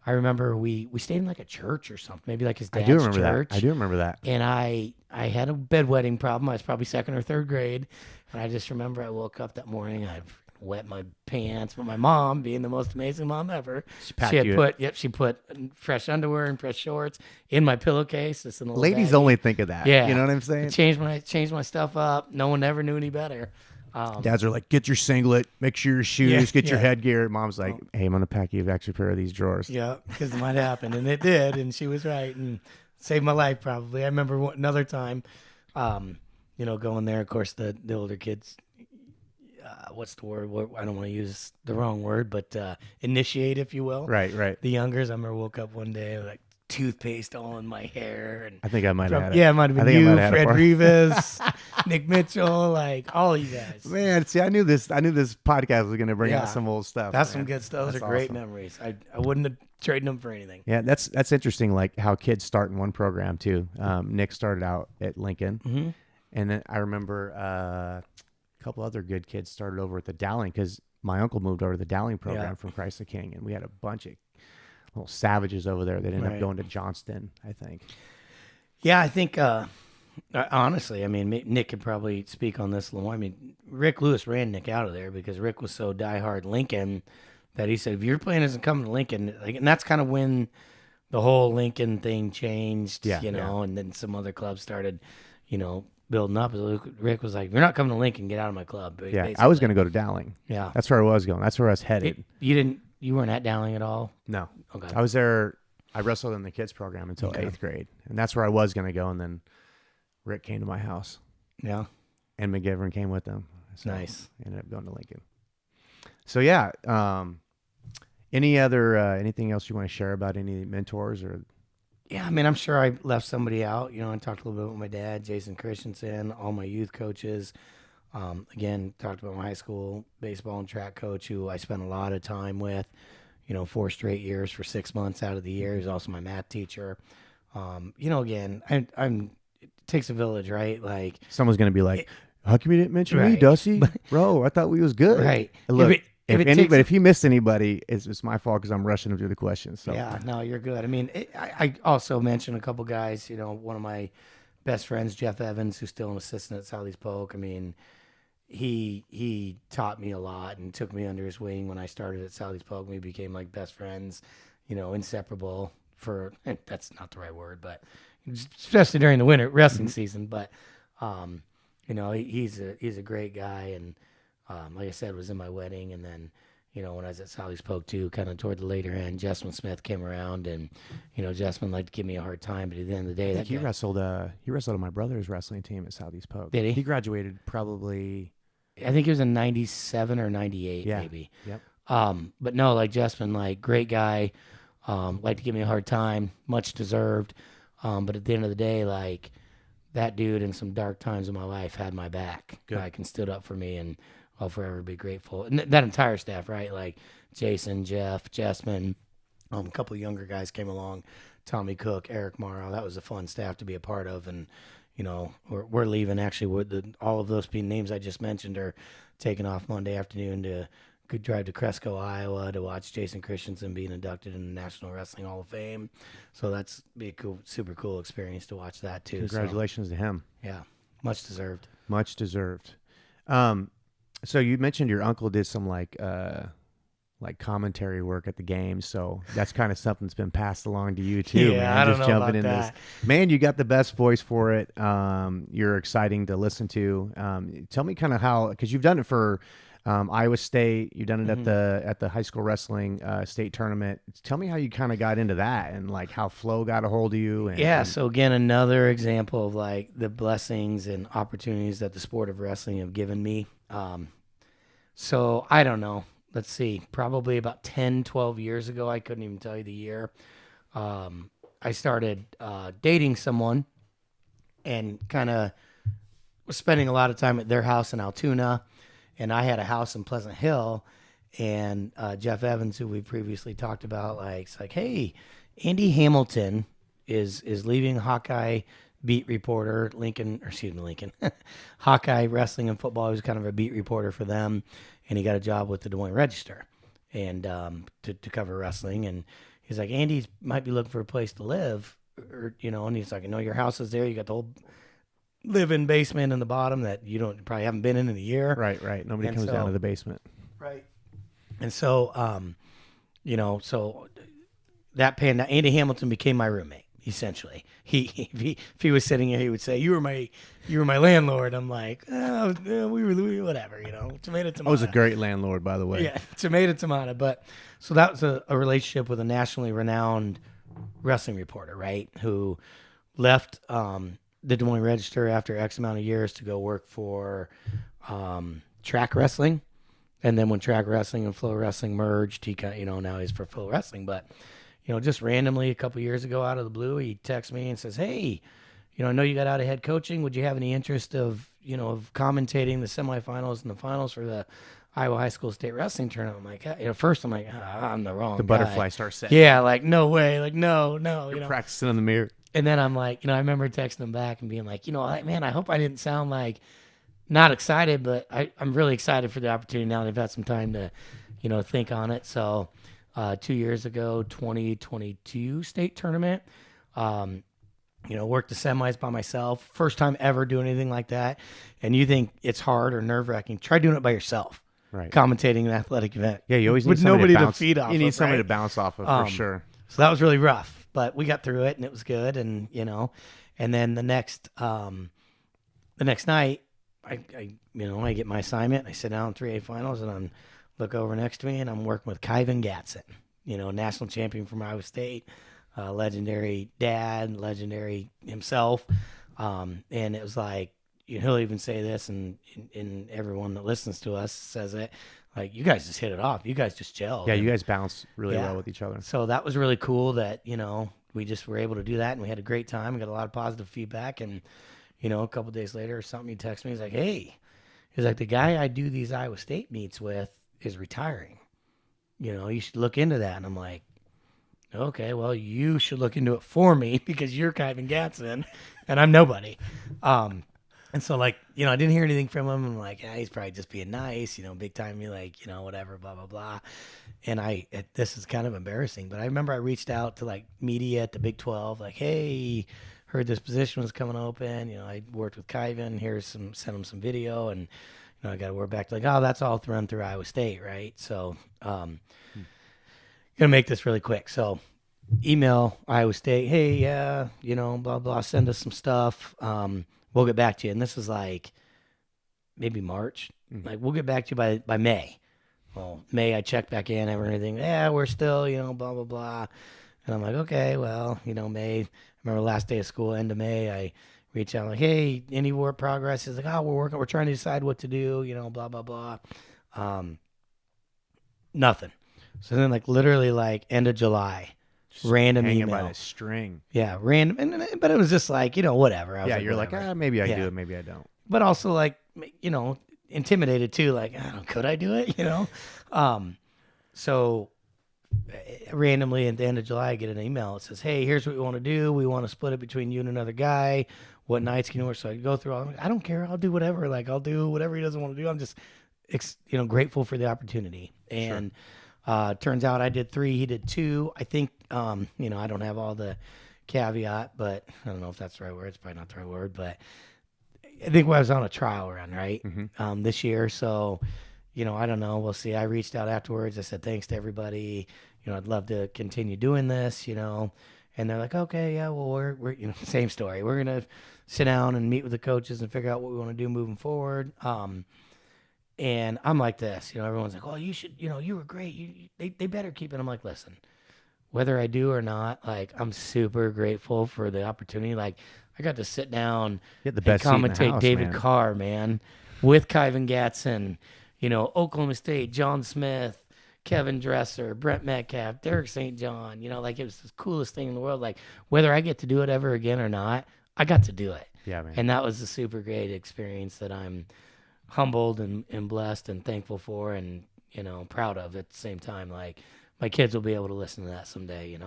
I remember we stayed in like a church or something, maybe like his dad's church. I do remember that. And I had a bedwetting problem. I was probably second or third grade. And I just remember I woke up that morning, I wet my pants, but my mom, being the most amazing mom ever, she put fresh underwear and fresh shorts in my pillowcase. This in the ladies baggie. Only think of that. Yeah. You know what I'm saying? Changed my stuff up. No one ever knew any better. Dads are like, get your singlet, make sure your shoes, get your headgear. Mom's like, hey, I'm going to pack you an extra pair of these drawers. Yeah, because it might happen. And it did. And she was right. And saved my life probably. I remember another time, going there. Of course, the older kids, what's the word? I don't want to use the wrong word, but initiate, if you will. Right. The youngers, I remember woke up one day like, toothpaste all in my hair, and I think I might have had it. Yeah, it might have been you, Fred Rivas, Nick Mitchell, like all you guys. Man, see, I knew this podcast was going to bring out some old stuff. That's man. some good stuff. Those are great memories. I wouldn't have traded them for anything. Yeah, that's interesting. Like how kids start in one program too. Nick started out at Lincoln, and then I remember a couple other good kids started over at the Dowling because my uncle moved over to the Dowling program from Christ the King, and we had a bunch of little savages over there that ended up going to Johnston, I think. Yeah, I think, honestly, I mean, Nick could probably speak on this a little more. I mean, Rick Lewis ran Nick out of there because Rick was so diehard Lincoln that he said, if your plan isn't coming to Lincoln, and that's kind of when the whole Lincoln thing changed, and then some other clubs started, building up. Rick was like, if you're not coming to Lincoln, get out of my club. Yeah, basically. I was going to go to Dowling. Yeah. That's where I was going. That's where I was headed. You weren't at Dowling at all? No. Okay. I was there. I wrestled in the kids program until 8th grade, and that's where I was going to go. And then Rick came to my house. Yeah. And McGivern came with them. So nice. I ended up going to Lincoln. So yeah. Anything else you want to share about any mentors or? Yeah, I mean, I'm sure I left somebody out. I talked a little bit with my dad, Jason Christensen, all my youth coaches. Again, talked about my high school baseball and track coach, who I spent a lot of time with, 4 straight years for 6 months out of the year. He's also my math teacher. Again, it takes a village, right? Like someone's going to be like, how come you didn't mention me, Dusty? Bro, I thought we was good. Right. And look, If he missed anybody, it's my fault because I'm rushing him through the questions. So Yeah, no, you're good. I mean, I also mentioned a couple guys. One of my best friends, Jeff Evans, who's still an assistant at Southeast Polk. I mean, he taught me a lot and took me under his wing when I started at Southeast Polk. We became like best friends, inseparable that's not the right word, but especially during the winter wrestling season. But, he's a great guy. And, like I said, was in my wedding. And then, when I was at Southeast Polk too, kind of toward the later end, Jessamine Smith came around and, Jessamine liked to give me a hard time, but at the end of the day, he wrestled on my brother's wrestling team at Southeast Polk. Did he? He graduated probably, I think it was in 97 or 98, maybe. Yep. But no, like Jessamine, like great guy, liked to give me a hard time, much deserved. But at the end of the day, like that dude in some dark times of my life had my back. Good. Like, and stood up for me, and I'll forever be grateful. And that entire staff, right? Like Jason, Jeff, Jessamine, a couple of younger guys came along, Tommy Cook, Eric Morrow. That was a fun staff to be a part of. And, we're leaving actually with all of those names I just mentioned are taking off Monday afternoon to drive to Cresco, Iowa to watch Jason Christensen being inducted in the National Wrestling Hall of Fame. So that's be a cool, super cool experience to watch that too. Congratulations to him. Yeah, much deserved. Much deserved. So you mentioned your uncle did some like commentary work at the games, so that's kind of something that's been passed along to you too. Yeah, man. I don't Just know jumping about in that. this, man. You got the best voice for it. You're exciting to listen to. Tell me kind of how, because you've done it for Iowa State. You've done it at the high school wrestling state tournament. Tell me how you kind of got into that and like how Flo got a hold of you. So again, another example of like the blessings and opportunities that the sport of wrestling have given me. So I don't know. Let's see, probably about 10, 12 years ago, I couldn't even tell you the year, I started dating someone and kind of was spending a lot of time at their house in Altoona, and I had a house in Pleasant Hill, and Jeff Evans, who we previously talked about, it's like, hey, Andy Hamilton is leaving Hawkeye beat reporter, Lincoln, Hawkeye wrestling and football. He was kind of a beat reporter for them, and he got a job with the Des Moines Register and to cover wrestling. And he's like, Andy might be looking for a place to live, and he's like, I know your house is there. You got the whole live-in basement in the bottom that you probably haven't been in a year. Right. Nobody comes down to the basement. Right. And so, so that panned out. Andy Hamilton became my roommate. Essentially, if he was sitting here, he would say, "You were my landlord." I'm like, "Oh, we were whatever, tomato tomato." I was a great landlord, by the way. Yeah, tomato. But so that was a relationship with a nationally renowned wrestling reporter, right? Who left the Des Moines Register after X amount of years to go work for track wrestling, and then when track wrestling and flow wrestling merged, he now he's for flow wrestling, but. Just randomly a couple years ago out of the blue, he texts me and says, hey, I know you got out of head coaching. Would you have any interest of commentating the semifinals and the finals for the Iowa High School State Wrestling Tournament? I'm like, first I'm like, I'm the wrong guy. Butterfly starts setting. Yeah, like, no way. Like, no. You're practicing in the mirror. And then I'm like, I remember texting him back and being like, man, I hope I didn't sound like not excited, but I'm really excited for the opportunity now. They've had some time to, think on it. So 2 years ago, 2022 state tournament, worked the semis by myself. First time ever doing anything like that. And you think it's hard or nerve-wracking, try doing it by yourself. Right. Commentating an athletic event. Yeah, you always need with somebody nobody to bounce. feed off. You need of, somebody right? to bounce off of for sure. So that was really rough, but we got through it and it was good. And and then the next night, I get my assignment. I sit down in 3A finals and I'm look over next to me and I'm working with Kyvan Gatson, national champion from Iowa State, legendary dad, legendary himself. And it was like, he'll even say this, and everyone that listens to us says it, like, you guys just hit it off. You guys just gelled. Yeah, you guys bounce really well with each other. So that was really cool that, we just were able to do that, and we had a great time. We got a lot of positive feedback, and, a couple days later or something, he texted me. He's like, hey, the guy I do these Iowa State meets with is retiring. You should look into that. And I'm like, okay, well, you should look into it for me because you're Kyvan Gatson and I'm nobody. And And so, like, I didn't hear anything from him. I'm like, he's probably just being nice, big time me, like, whatever, blah, blah, blah. And this is kind of embarrassing, but I remember I reached out to like media at the Big 12, like, hey, heard this position was coming open. I worked with Kyvan. Sent him some video, and I got to word back to like, oh, that's all run through Iowa State, right? So, gonna make this really quick. So, email Iowa State, hey, yeah, blah blah, send us some stuff. We'll get back to you. And this is like maybe March. Like, we'll get back to you by May. Well, May, I checked back in, everything. Yeah, we're still, blah blah blah. And I'm like, okay, well, May. I remember last day of school, end of May, I reach out like, hey, any work progress? He's like, oh, we're trying to decide what to do, blah blah blah. Nothing. So then, like, literally, like, end of July, just random email. By the string. Yeah, random. But it was just like, whatever. Yeah, you're like, maybe I do it, maybe I don't. But also, like, intimidated too. Like, could I do it? So randomly at the end of July, I get an email. It says, hey, here's what we want to do. We want to split it between you and another guy. What nights can you work? So I go through all. I don't care. I'll do whatever. Like, I'll do whatever he doesn't want to do. I'm just, grateful for the opportunity. And turns out I did 3, he did 2. I think, I don't have all the caveat, but I don't know if that's the right word. It's probably not the right word, but I think I was on a trial run, right? This year. So, I don't know. We'll see. I reached out afterwards. I said, thanks to everybody. I'd love to continue doing this, and they're like, okay, yeah, well, we're same story. We're going to sit down and meet with the coaches and figure out what we want to do moving forward. And I'm like this, everyone's like, oh, you should, you were great. They better keep it. I'm like, listen, whether I do or not, like, I'm super grateful for the opportunity. Like, I got to sit down and commentate David Carr, man, with Kyvan Gatson, Oklahoma State, John Smith, Kevin Dresser, Brent Metcalf, Derek St. John, like, it was the coolest thing in the world. Like, whether I get to do it ever again or not, I got to do it. Yeah, man. And that was a super great experience that I'm humbled and blessed and thankful for, and, proud of at the same time. Like, my kids will be able to listen to that someday,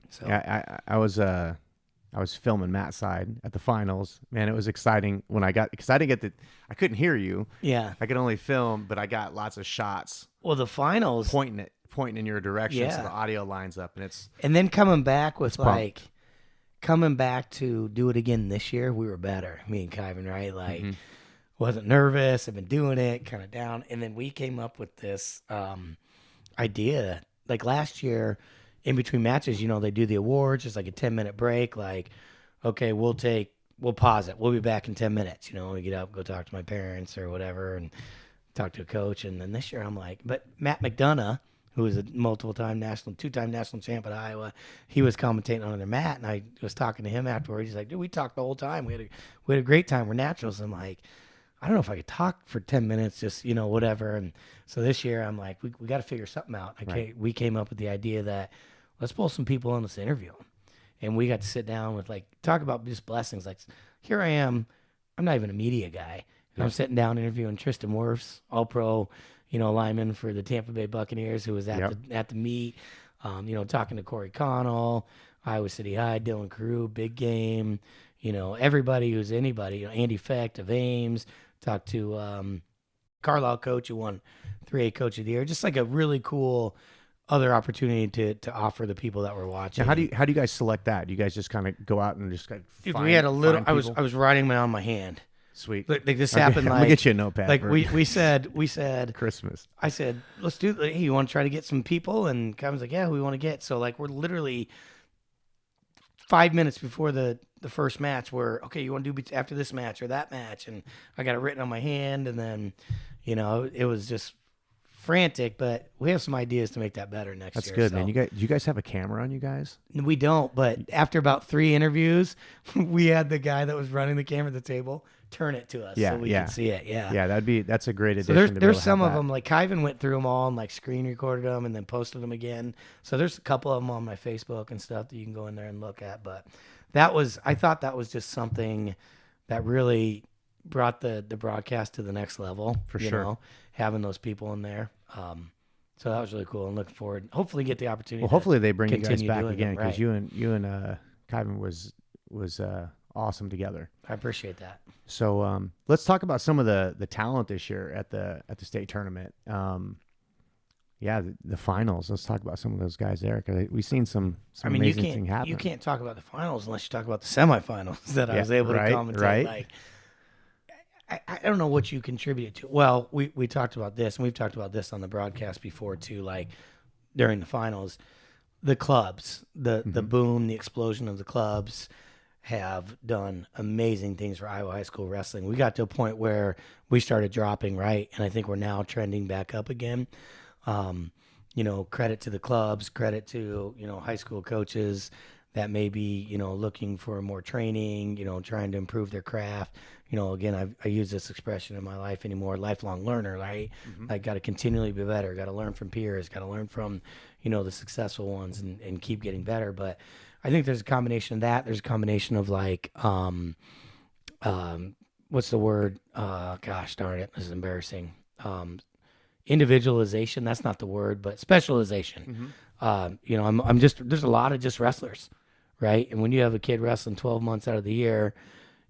So yeah, I was filming Matt's side at the finals. Man, it was exciting because I couldn't hear you. Yeah. I could only film, but I got lots of shots. Well, the finals pointing in your direction, so the audio lines up, and then coming back to do it again this year, we were better. Me and Kyvan, right? Like, wasn't nervous. I've been doing it, kind of down, and then we came up with this idea. Like, last year, in between matches, they do the awards. It's like a 10-minute break. Like, okay, we'll pause it. We'll be back in 10 minutes. We get up, go talk to my parents or whatever, and talk to a coach. And then this year, I'm like, but Matt McDonough, who was a two-time national champ at Iowa, he was commentating on their mat, and I was talking to him afterwards. He's like, dude, we talked the whole time. We had a great time. We're naturals. I'm like, I don't know if I could talk for 10 minutes, just, whatever. And so this year, I'm like, we got to figure something out. We came up with the idea that let's pull some people on this interview. And we got to sit down with, like, talk about just blessings. Like, here I am. I'm not even a media guy. And I'm sitting down interviewing Tristan Wirfs, all-pro, lineman for the Tampa Bay Buccaneers, who was at the meet. Talking to Corey Connell, Iowa City High, Dylan Carew, big game. Everybody who's anybody. Andy Fecht of Ames. Talked to Carlisle coach who won 3A Coach of the Year. Just like a really cool other opportunity to offer the people that were watching. Now, how do you guys select that? Do you guys just kind of go out and just kind of Dude, we had a little. I was writing them on my hand. Sweet. Like this happened. I'm gonna get you a notepad. Like we said Christmas. I said, let's do. Hey, you want to try to get some people? And Kevin's like, yeah, we want to get. So, like, we're literally 5 minutes before the first match. We're okay. You want to do after this match or that match? And I got it written on my hand. And then, it was just frantic, but we have some ideas to make that better next year. That's good, man. Do you guys have a camera on you guys? We don't, but after about 3 interviews, we had the guy that was running the camera at the table turn it to us so we could see it. Yeah, that's a great addition. So there's some of them, like Kyvan went through them all and like screen recorded them and then posted them again. So there's a couple of them on my Facebook and stuff that you can go in there and look at. But I thought that was just something that really brought the broadcast to the next level. For sure. Having those people in there. So that was really cool and looking forward. Hopefully get the opportunity. Well, hopefully they bring you guys back again, because right. you and Kyvan was awesome together. I appreciate that. So let's talk about some of the talent this year at the state tournament. Yeah, the finals. Let's talk about some of those guys there, because we've seen some amazing thing happen. You can't talk about the finals unless you talk about the semifinals that I was able to commentate. Right. Like, I don't know what you contributed to. Well, we talked about this, and we've talked about this on the broadcast before too. Like during the finals, the clubs, the boom, the explosion of the clubs have done amazing things for Iowa high school wrestling. We got to a point where we started dropping, right, and I think we're now trending back up again. Credit to the clubs, credit to, high school coaches that may be, looking for more training, trying to improve their craft. Again, I use this expression in my life anymore, lifelong learner, right? I got to continually be better, got to learn from peers, got to learn from, the successful ones and keep getting better. But I think there's a combination of that. There's a combination of like, what's the word? Gosh darn it, this is embarrassing. Individualization, that's not the word, but specialization. There's a lot of just wrestlers, right? And when you have a kid wrestling 12 months out of the year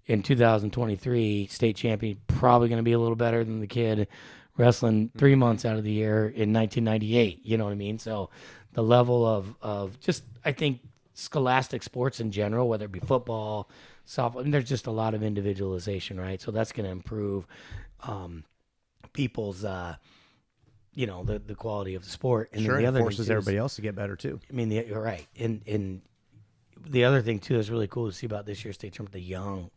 in 2023, state champion, probably going to be a little better than the kid wrestling 3 months out of the year in 1998. You know what I mean? So the level of just, I think, scholastic sports in general, whether it be football, softball, there's just a lot of individualization, right? So that's going to improve people's the quality of the sport. And sure, then the other forces everybody else to get better too. I mean, you're right. And the other thing too is really cool to see about this year's state tournament,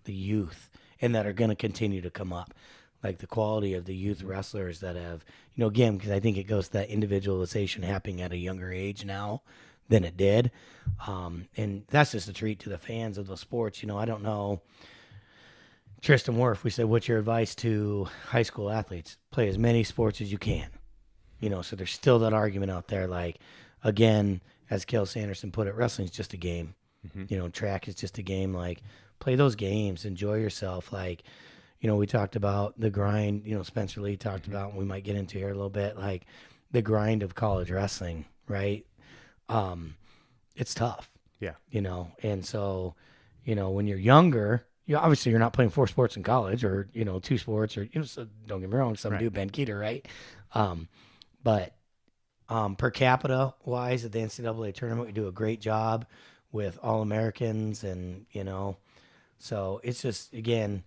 the youth, and that are going to continue to come up. Like the quality of the youth wrestlers that have, again, because I think it goes to that individualization happening at a younger age now than it did. And that's just a treat to the fans of those sports. I don't know, Tristan Worf, we said, what's your advice to high school athletes? Play as many sports as you can. So there's still that argument out there. Like, again, as Kel Sanderson put it, wrestling's just a game. Track is just a game. Like, play those games, enjoy yourself. Like, we talked about the grind, Spencer Lee talked about, and we might get into here a little bit, like the grind of college wrestling, right? It's tough. Yeah. And so, when you're younger, obviously you're not playing 4 sports in college or, 2 sports or, so don't get me wrong, some do, Ben Keeter, right? But per capita wise at the NCAA tournament, we do a great job with All-Americans and, so it's just, again,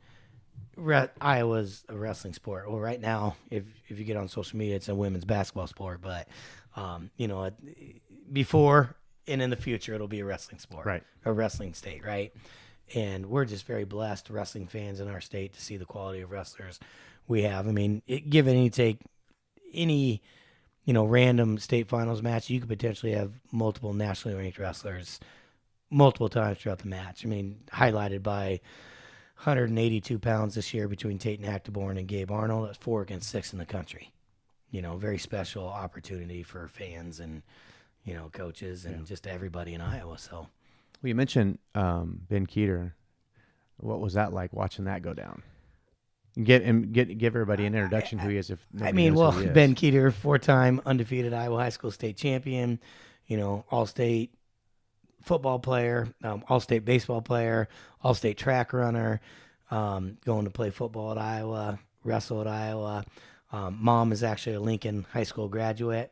Iowa's a wrestling sport. Well, right now, if you get on social media, it's a women's basketball sport, but, before and in the future, it'll be a wrestling sport, right? A wrestling state, right? And we're just very blessed wrestling fans in our state to see the quality of wrestlers we have. I mean, give any take any, random state finals match, you could potentially have multiple nationally ranked wrestlers multiple times throughout the match. I mean, highlighted by 182 pounds this year between Tate Actaborn and Gabe Arnold. That's 4 against 6 in the country. Very special opportunity for fans and, coaches and just everybody in Iowa. So, well, you mentioned Ben Keeter. What was that like watching that go down? Give everybody an introduction who he is. Ben Keeter, 4-time undefeated Iowa high school state champion, all-state football player, all-state baseball player, all-state track runner, going to play football at Iowa, wrestle at Iowa. Mom is actually a Lincoln High School graduate.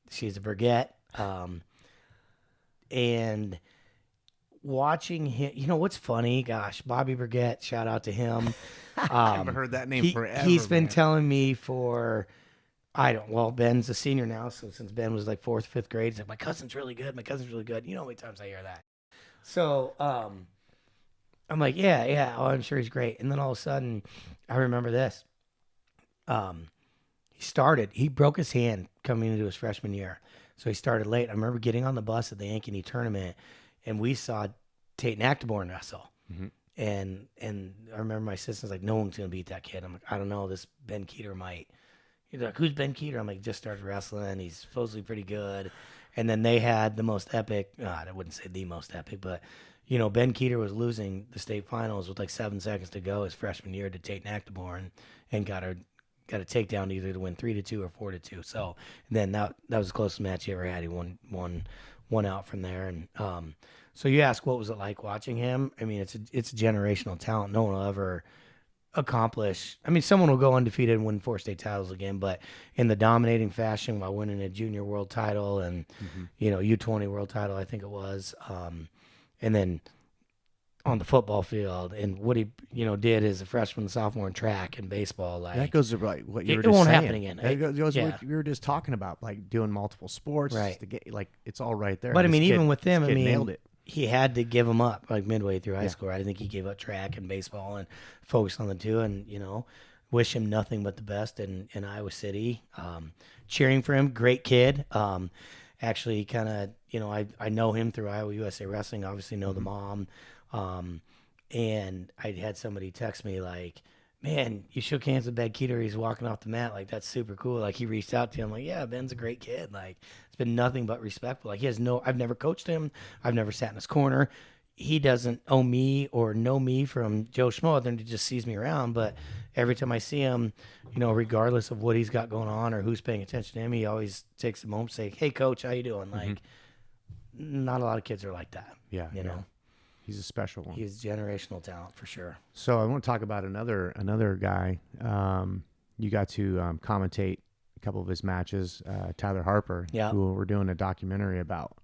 She's a Burgett. And watching him, what's funny? Gosh, Bobby Burgett, shout out to him. I haven't heard that name forever. He's been telling me Ben's a senior now, so since Ben was like 4th, 5th grade, he's like, my cousin's really good. You know how many times I hear that? So I'm like, yeah, oh, I'm sure he's great. And then all of a sudden, I remember this. He broke his hand coming into his freshman year. So he started late. I remember getting on the bus at the Ankeny tournament, and we saw Tate Actaborn wrestle. Mm-hmm. And I remember my sister's like, no one's going to beat that kid. I'm like, I don't know, this Ben Keeter might. He's like, who's Ben Keeter? I'm like, just started wrestling. He's supposedly pretty good. And then they had the most epic, I wouldn't say the most epic, but, Ben Keeter was losing the state finals with like 7 seconds to go his freshman year to Tate Actaborn and got a takedown either to win 3-2 or 4-2. So then that was the closest match he ever had. He won won out from there. And so you ask, what was it like watching him? I mean, it's a generational talent. No one will ever accomplish. I mean, someone will go undefeated and win 4 state titles again, but in the dominating fashion while winning a junior world title and U20 world title, I think it was, and then on the football field and what he did as a freshman, sophomore in track and baseball, like that goes to like what you were it just won't saying. happen again. It goes Yeah. what we were just talking about, like doing multiple sports, Right? just to get like it's all right there. But I This mean, kid- even with them, this I kid mean, nailed it. he had to give them up like midway through high Yeah. school. Right? I think he gave up track and baseball and focused on the two. And wish him nothing but the best in Iowa City. Cheering for him, great kid. Actually, kind of I know him through Iowa USA Wrestling. Obviously, know the mom. And I had somebody text me like, "Man, you shook hands with Ben Keeter. He's walking off the mat. Like, that's super cool." Like, he reached out to him. Like, yeah, Ben's a great kid. Like, it's been nothing but respectful. Like, I've never coached him. I've never sat in his corner. He doesn't owe me or know me from Joe Schmo, other than he just sees me around. But every time I see him, regardless of what he's got going on or who's paying attention to him, he always takes a moment to say, "Hey, coach, how you doing?" Like, not a lot of kids are like that. Yeah, You know, he's a special one. he's generational talent for sure. So I want to talk about another guy. You got to commentate a couple of his matches, Tyler Harper, Yeah. who we're doing a documentary about.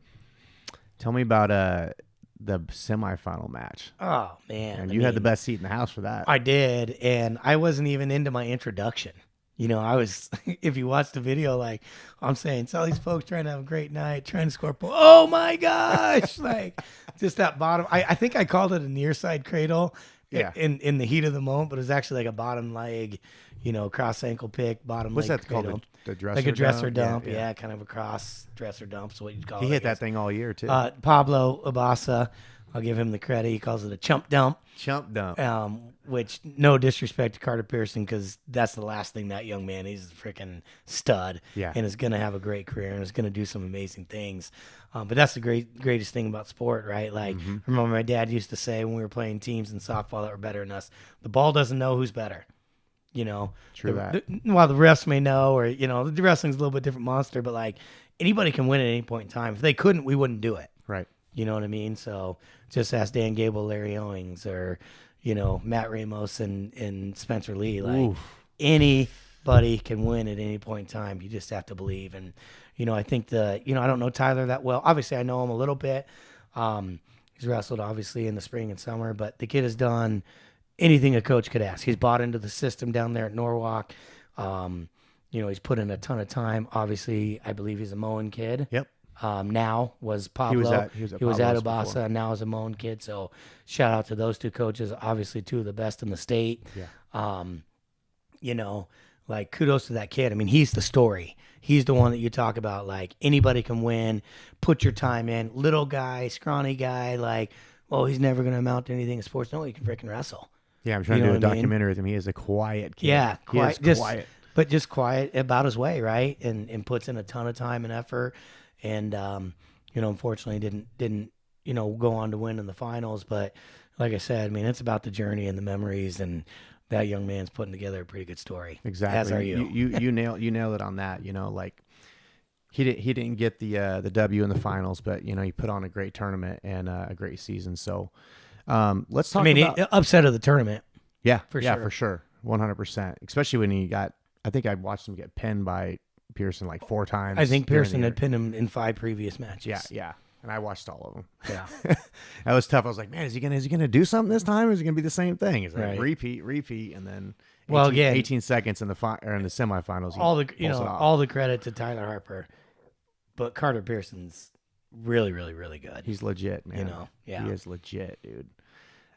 Tell me about the semifinal match. Oh man, And I you had the mean, best seat in the house for that. I did, and I wasn't even into my introduction. I was. If you watch the video, like I'm saying, it's all these folks trying to have a great night, trying to score. Oh my gosh! Like just that bottom. I think I called it a near side cradle. Yeah. In the heat of the moment, but it was actually like a bottom leg, cross ankle pick, bottom What's leg that cradle. called? The dresser Like a dresser dump? dump, yeah, kind of a cross dresser dump. So what you'd call He it. hit I that thing all year too. guess. Pablo Abasa, I'll give him the credit. He calls it a chump dump. Chump dump. Which no disrespect to Carter Pearson, because that's the last thing that young man. He's a freaking stud, Yeah. and is going to have a great career and is going to do some amazing things. But that's the greatest thing about sport, right? Like, I remember my dad used to say when we were playing teams in softball that were better than us, the ball doesn't know who's better. True that. While the refs may know, or the wrestling's a little bit different monster, but like anybody can win at any point in time. If they couldn't, we wouldn't do it. Right. You know what I mean? So just ask Dan Gable, Larry Owings, or Matt Ramos and Spencer Lee. Like Oof. anybody can win at any point in time. You just have to believe. And I think I don't know Tyler that well. Obviously, I know him a little bit. He's wrestled obviously in the spring and summer, but the kid has done anything a coach could ask. He's bought into the system down there at Norwalk. He's put in a ton of time. Obviously, I believe he's a Moen kid. Yep. Now was Pablo. He was at Obasa, Pablo's before. and now is a Moen kid. So shout out to those two coaches. Obviously, two of the best in the state. Yeah. Like kudos to that kid. I mean, he's the story. He's the one that you talk about. Like anybody can win. Put your time in. Little guy, scrawny guy. Like, he's never going to amount to anything in sports. No, he can freaking wrestle. Yeah, I'm trying You to know do a what I mean? documentary with him. He is a quiet kid. Yeah, He is just quiet. but just quiet about his way, right? And puts in a ton of time and effort. And unfortunately didn't go on to win in the finals. But like I said, I mean, it's about the journey and the memories, and that young man's putting together a pretty good story. Exactly. As are you. You nailed it on that. Like he didn't get the W in the finals, but he put on a great tournament and a great season. So let's talk about upset of the tournament. Yeah, For yeah, sure. for sure. 100%. Especially when I think I watched him get pinned by Pearson like 4 times. I think during Pearson the had year. pinned him in 5 previous matches. Yeah. And I watched all of them. Yeah. That was tough. I was like, man, is he gonna do something this time, or is it gonna be the same thing? It's like Right. repeat, and then 18 seconds in the semifinals. he all the pulls it off. all the credit to Tyler Harper, but Carter Pearson's really, really, really good. He's legit, man. yeah. He is legit, dude.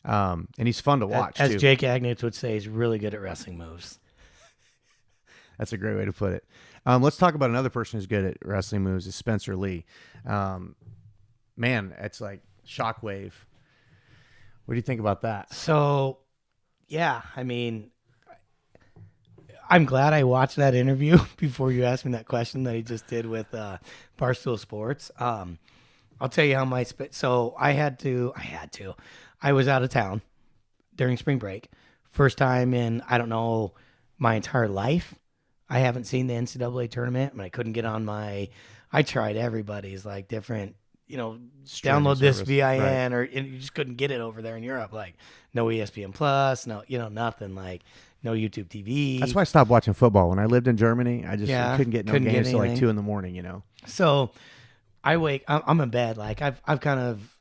And he's fun to watch As too. Jake Agnitz would say, he's really good at wrestling moves. That's a great way to put it. Let's talk about another person who's good at wrestling moves. Is Spencer Lee. Man, it's like shockwave. What do you think about that? So, yeah, I mean, I'm glad I watched that interview before you asked me that question that he just did with Barstool Sports. I'll tell you how so I was out of town during spring break. First time in, I don't know, my entire life. I haven't seen the NCAA tournament, and I couldn't get on I tried everybody's like different, Streaming download this service. VIN, and you just couldn't get it over there in Europe. Like, no ESPN Plus, no, nothing. Like, no YouTube TV. That's why I stopped watching football. When I lived in Germany, I just couldn't get couldn't get games till like anything. 2 a.m. So I'm in bed. Like, I've kind of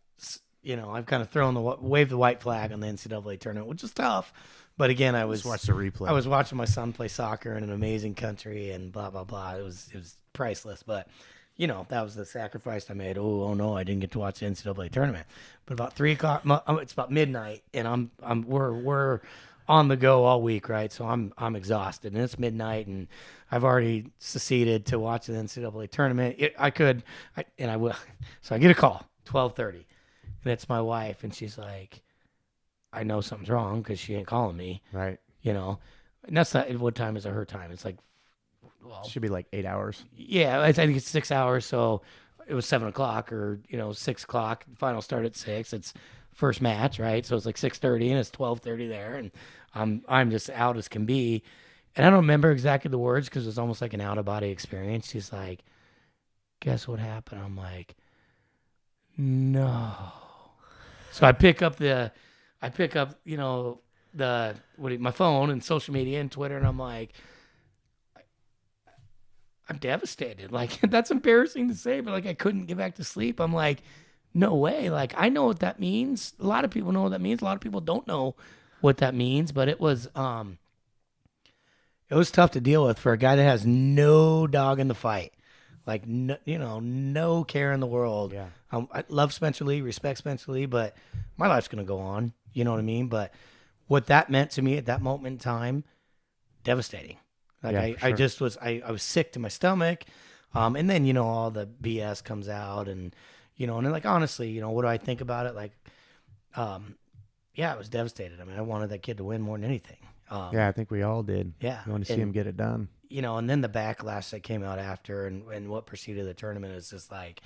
waved the white flag on the NCAA tournament, which is tough. But again, I was Just watch the replay. I was watching my son play soccer in an amazing country and blah blah blah. It was priceless. But that was the sacrifice I made. Oh no, I didn't get to watch the NCAA tournament. But about 3:00, it's about midnight, and we're on the go all week, right? So I'm exhausted, and it's midnight, and I've already seceded to watch the NCAA tournament. I will. So I get a call 12:30, and it's my wife, and she's like, I know something's wrong because she ain't calling me, Right. And that's not, what time is it her time? It's like, well, Should be like 8 hours. yeah, I think it's 6 hours. So it was 7:00 or 6:00. Final start at 6. It's first match, right? So it's like 6:30 and it's 12:30 there, and I'm just out as can be, and I don't remember exactly the words because it was almost like an out of body experience. She's like, "Guess what happened?" I'm like, "No." So I pick up my phone and social media and Twitter, and I'm like, I'm devastated. Like, that's embarrassing to say, but like, I couldn't get back to sleep. I'm like, no way. Like, I know what that means. A lot of people know what that means. A lot of people don't know what that means, but it was tough to deal with for a guy that has no dog in the fight. Like, no care in the world. Yeah. I love Spencer Lee, respect Spencer Lee, but my life's going to go on. You know what I mean? But what that meant to me at that moment in time, devastating. Like, Yeah, I for just was, I was sick to my stomach. And then, all the BS comes out and then, like, honestly, what do I think about it? Like, yeah, I was devastated. I mean, I wanted that kid to win more than anything. Yeah, I think we all did. Yeah. You want to see him get it done. And then the backlash that came out after and what preceded the tournament is just like,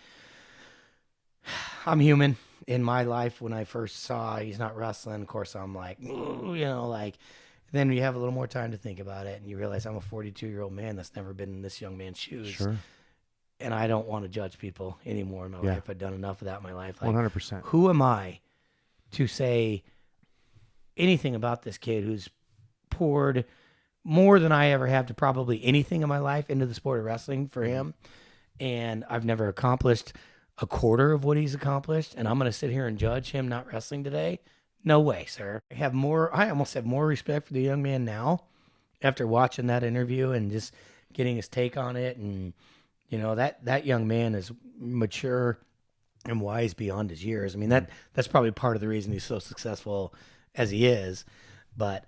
I'm human. In my life, when I first saw he's not wrestling, of course, I'm like, like, then you have a little more time to think about it, and you realize I'm a 42-year-old man that's never been in this young man's shoes. Sure. And I don't want to judge people anymore in my life. I've done enough of that in my life. Like, 100%. who am I to say anything about this kid who's poured more than I ever have to probably anything in my life into the sport of wrestling for him? And I've never accomplished a quarter of what he's accomplished, and I'm going to sit here and judge him not wrestling today? No way, sir. I almost have more respect for the young man now after watching that interview and just getting his take on it. And, that young man is mature and wise beyond his years. I mean, that's probably part of the reason he's so successful as he is. But,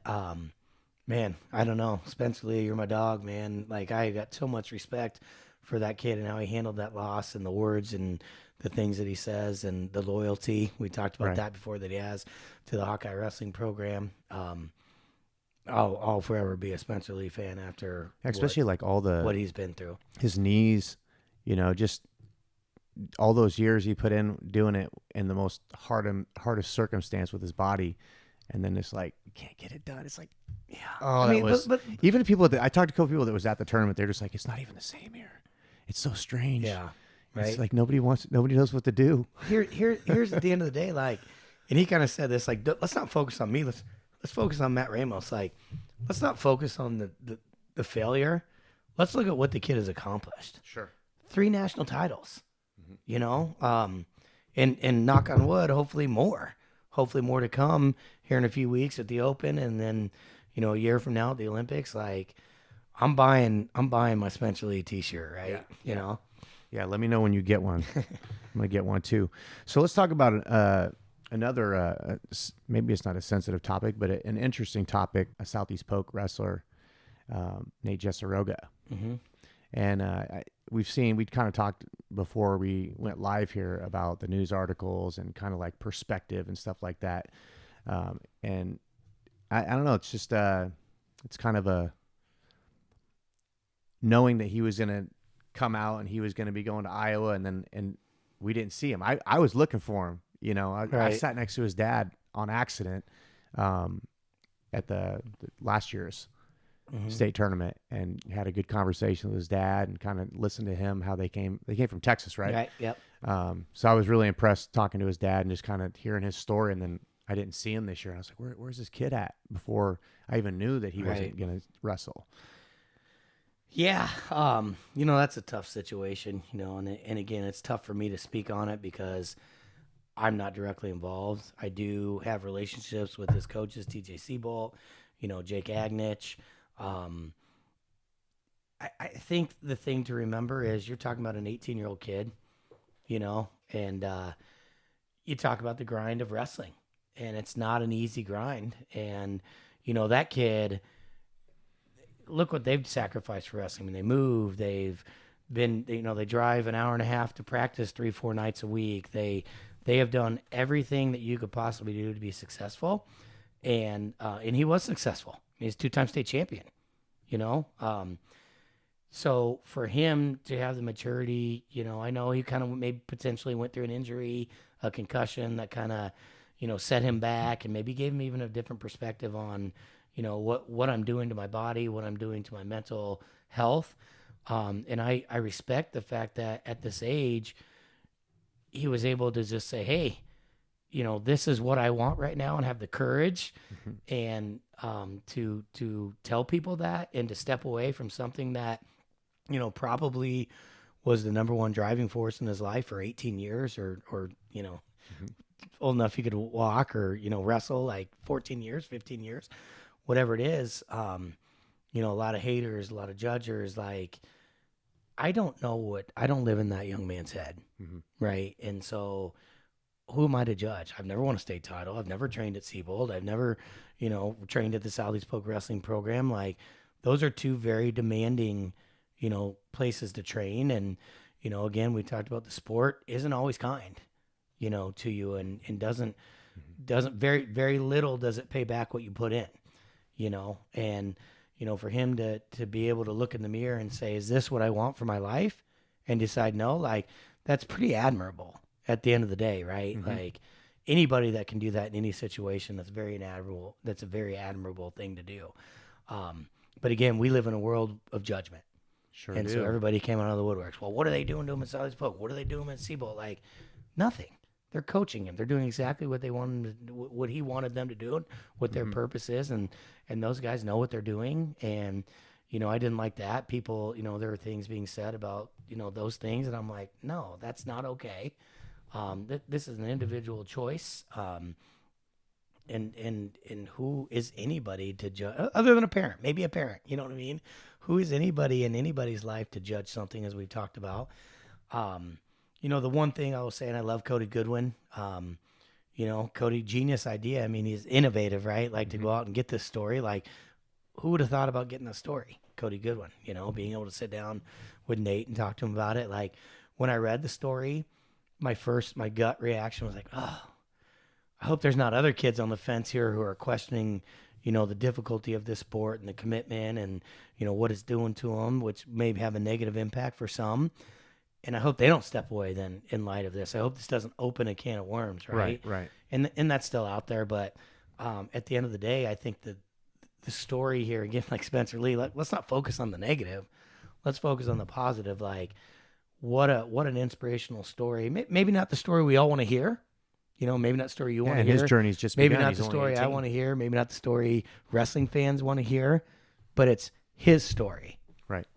man, I don't know. Spencer Lee, you're my dog, man. Like, I got so much respect for that kid and how he handled that loss and the words and the things that he says and the loyalty. We talked about that before, that he has to the Hawkeye wrestling program. I'll forever be a Spencer Lee fan after Especially what he's been through. His knees, just all those years he put in doing it in the most hardest circumstance with his body. And then it's like, you can't get it done. It's like, yeah. Oh, but even people I talked to a couple people that was at the tournament. They're just like, it's not even the same here. It's so strange. Yeah. Right. It's like nobody knows what to do. Here's at the end of the day, like, and he kind of said this, like, let's not focus on me. Let's focus on Matt Ramos. Like, let's not focus on the failure. Let's look at what the kid has accomplished. Sure. 3 national titles, and knock on wood, hopefully more to come here in a few weeks at the Open. And then, a year from now at the Olympics, like, I'm buying my Spencer Lee t-shirt, right? Yeah. Yeah, let me know when you get one. I'm going to get one too. So let's talk about another, maybe it's not a sensitive topic, but an interesting topic, a Southeast Polk wrestler, Nate Jessaroga. Mm-hmm. And we kind of talked before we went live here about the news articles and kind of like perspective and stuff like that. And I don't know, it's just, it's kind of a, knowing that he was going to come out and he was going to be going to Iowa, and we didn't see him. I was looking for him. I sat next to his dad on accident at the last year's state tournament, and had a good conversation with his dad and kind of listened to him how they came from Texas, right? Right. Yep. So I was really impressed talking to his dad and just kind of hearing his story. And then I didn't see him this year. I was like, where's this kid at? Before I even knew that he wasn't going to wrestle. Yeah. That's a tough situation, and again, it's tough for me to speak on it because I'm not directly involved. I do have relationships with his coaches, TJ Seabolt, Jake Agnich. I think the thing to remember is you're talking about an 18-year-old kid, and you talk about the grind of wrestling, and it's not an easy grind. And, that kid, look what they've sacrificed for wrestling. I mean, they move, they've been, they drive an hour and a half to practice 3-4 nights a week. They have done everything that you could possibly do to be successful. And he was successful. He's 2-time state champion, so for him to have the maturity, I know he kind of maybe potentially went through an injury, a concussion that kind of, set him back and maybe gave him even a different perspective on, what I'm doing to my body, what I'm doing to my mental health. And I respect the fact that at this age, he was able to just say, hey, this is what I want right now, and have the courage and to tell people that, and to step away from something that, probably was the number one driving force in his life for 18 years or old enough he could walk or, wrestle like 14 years, 15 years, whatever it is. A lot of haters, a lot of judgers, like, I don't live in that young man's head. Right. And so who am I to judge? I've never won a state title. I've never trained at Seabold. I've never, trained at the Southeast Polk Wrestling Program. Like, those are two very demanding, places to train. And, again, we talked about the sport isn't always kind, to you, and doesn't very, very little does it pay back what you put in, and, for him to be able to look in the mirror and say, is this what I want for my life? And decide no, like, that's pretty admirable at the end of the day, right? Like, anybody that can do that in any situation, that's very admirable. That's a very admirable thing to do. But again, we live in a world of judgment. Sure. And so everybody came out of the woodworks. Well, what are they doing to him in Southeast Polk? What are they doing in Seabolt? Like, nothing. They're coaching him. They're doing exactly what they wanted, what he wanted them to do, what their purpose is, and those guys know what they're doing. And I didn't like that. People, there were things being said about those things, and I'm like, no, that's not okay. This is an individual choice. And who is anybody to judge, other than a parent? Maybe a parent. You know what I mean? Who is anybody in anybody's life to judge something, as we've talked about? The one thing I will say, and I love Cody Goodwin. Cody, genius idea. I mean, he's innovative, right? Like, to go out and get this story. Like, who would have thought about getting this story? Cody Goodwin. Being able to sit down with Nate and talk to him about it. Like, when I read the story, my gut reaction was like, oh, I hope there's not other kids on the fence here who are questioning, the difficulty of this sport and the commitment and, what it's doing to them, which may have a negative impact for some. And I hope they don't step away then in light of this. I hope this doesn't open a can of worms, right? Right. And that's still out there. But at the end of the day, I think that the story here, again, like Spencer Lee, let's not focus on the negative. Let's focus on the positive. Like, what an inspirational story. Maybe not the story we all want to hear. Maybe not the story you want to hear. His journey's just maybe begun. not He's the only story 18. I want to hear. Maybe not the story wrestling fans want to hear. But it's his story.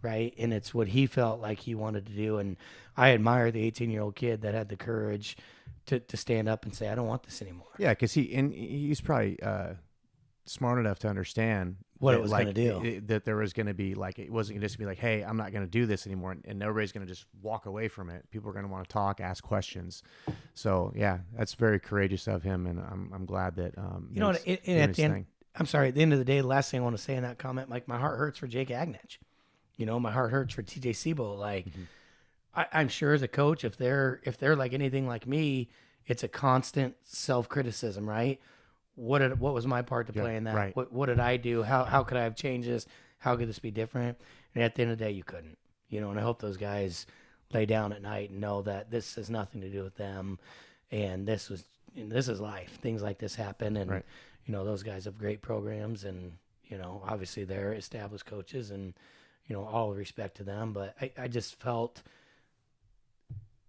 Right. And it's what he felt like he wanted to do. And I admire the 18-year-old kid that had the courage to stand up and say, I don't want this anymore. Yeah, because he's probably smart enough to understand what it was going to do. That there was going to be, like, it wasn't just be like, hey, I'm not going to do this anymore, and everybody's going to just walk away from it. People are going to want to talk, ask questions. So yeah, that's very courageous of him, and I'm glad that at the end, I'm sorry. At the end of the day, the last thing I want to say in that comment, like, my heart hurts for Jake Agnich. My heart hurts for TJ Seabolt. Like, I'm sure as a coach, if they're like anything like me, it's a constant self-criticism, right? What was my part to play in that? Right. What did I do? How could I have changed this? How could this be different? And at the end of the day, you couldn't. And I hope those guys lay down at night and know that this has nothing to do with them, and this is life. Things like this happen, and right. Those guys have great programs, and Obviously they're established coaches, and all respect to them, but I just felt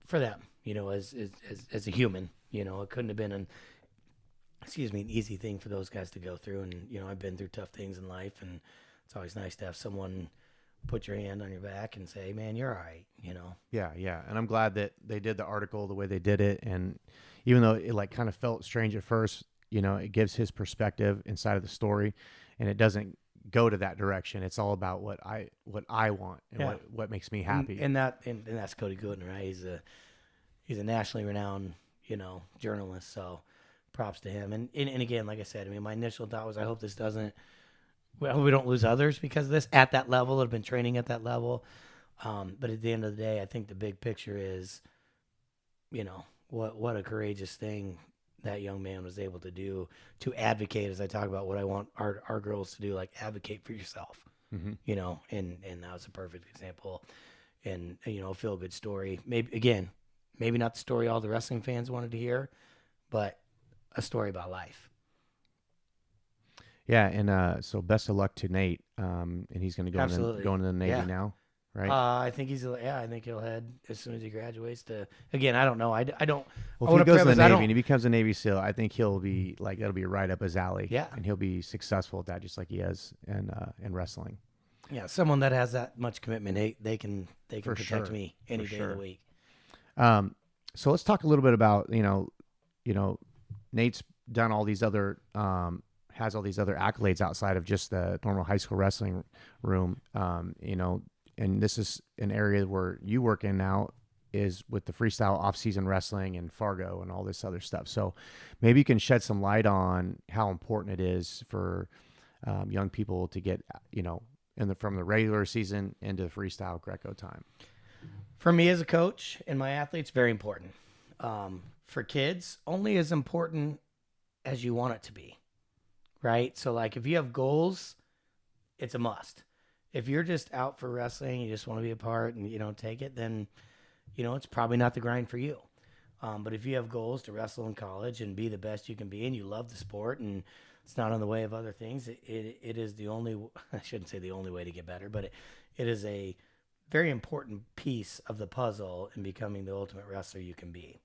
for them, as a human, it couldn't have been an easy thing for those guys to go through. And I've been through tough things in life, and it's always nice to have someone put your hand on your back and say, man, you're all right. Yeah. And I'm glad that they did the article the way they did it. And even though it like kind of felt strange at first, it gives his perspective inside of the story, and it doesn't go to that direction. It's all about what I want and what makes me happy. And that's Cody Gooden, right? He's a nationally renowned, journalist. So props to him. And again, like I said, I mean, my initial thought was, I hope this doesn't, well, we don't lose others because of this at that level, have been training at that level. But at the end of the day, I think the big picture is, what a courageous thing that young man was able to do, to advocate, as I talk about what I want our girls to do, like advocate for yourself, and that was a perfect example, and a feel good story. Maybe not the story all the wrestling fans wanted to hear, but a story about life. Yeah. And so best of luck to Nate. And he's going to go into the Navy now. Right. I think I think he'll head as soon as he graduates to, again, I don't know. I don't. Well, if he goes to the Navy and he becomes a Navy SEAL, I think he'll be like, that'll be right up his alley. Yeah. And he'll be successful at that, just like he is in wrestling. Yeah. Someone that has that much commitment, they can protect me any day of the week. So let's talk a little bit about, Nate's done all these other, has all these other accolades outside of just the normal high school wrestling room. And this is an area where you work in now, is with the freestyle off-season wrestling and Fargo and all this other stuff. So maybe you can shed some light on how important it is for young people to get, from the regular season into freestyle Greco time. For me as a coach and my athletes, very important. For kids, only as important as you want it to be, right? So like if you have goals, it's a must. If you're just out for wrestling, you just want to be a part and you don't take it, then, it's probably not the grind for you. But if you have goals to wrestle in college and be the best you can be, and you love the sport and it's not on the way of other things, it is the only, I shouldn't say the only way to get better, but it is a very important piece of the puzzle in becoming the ultimate wrestler you can be.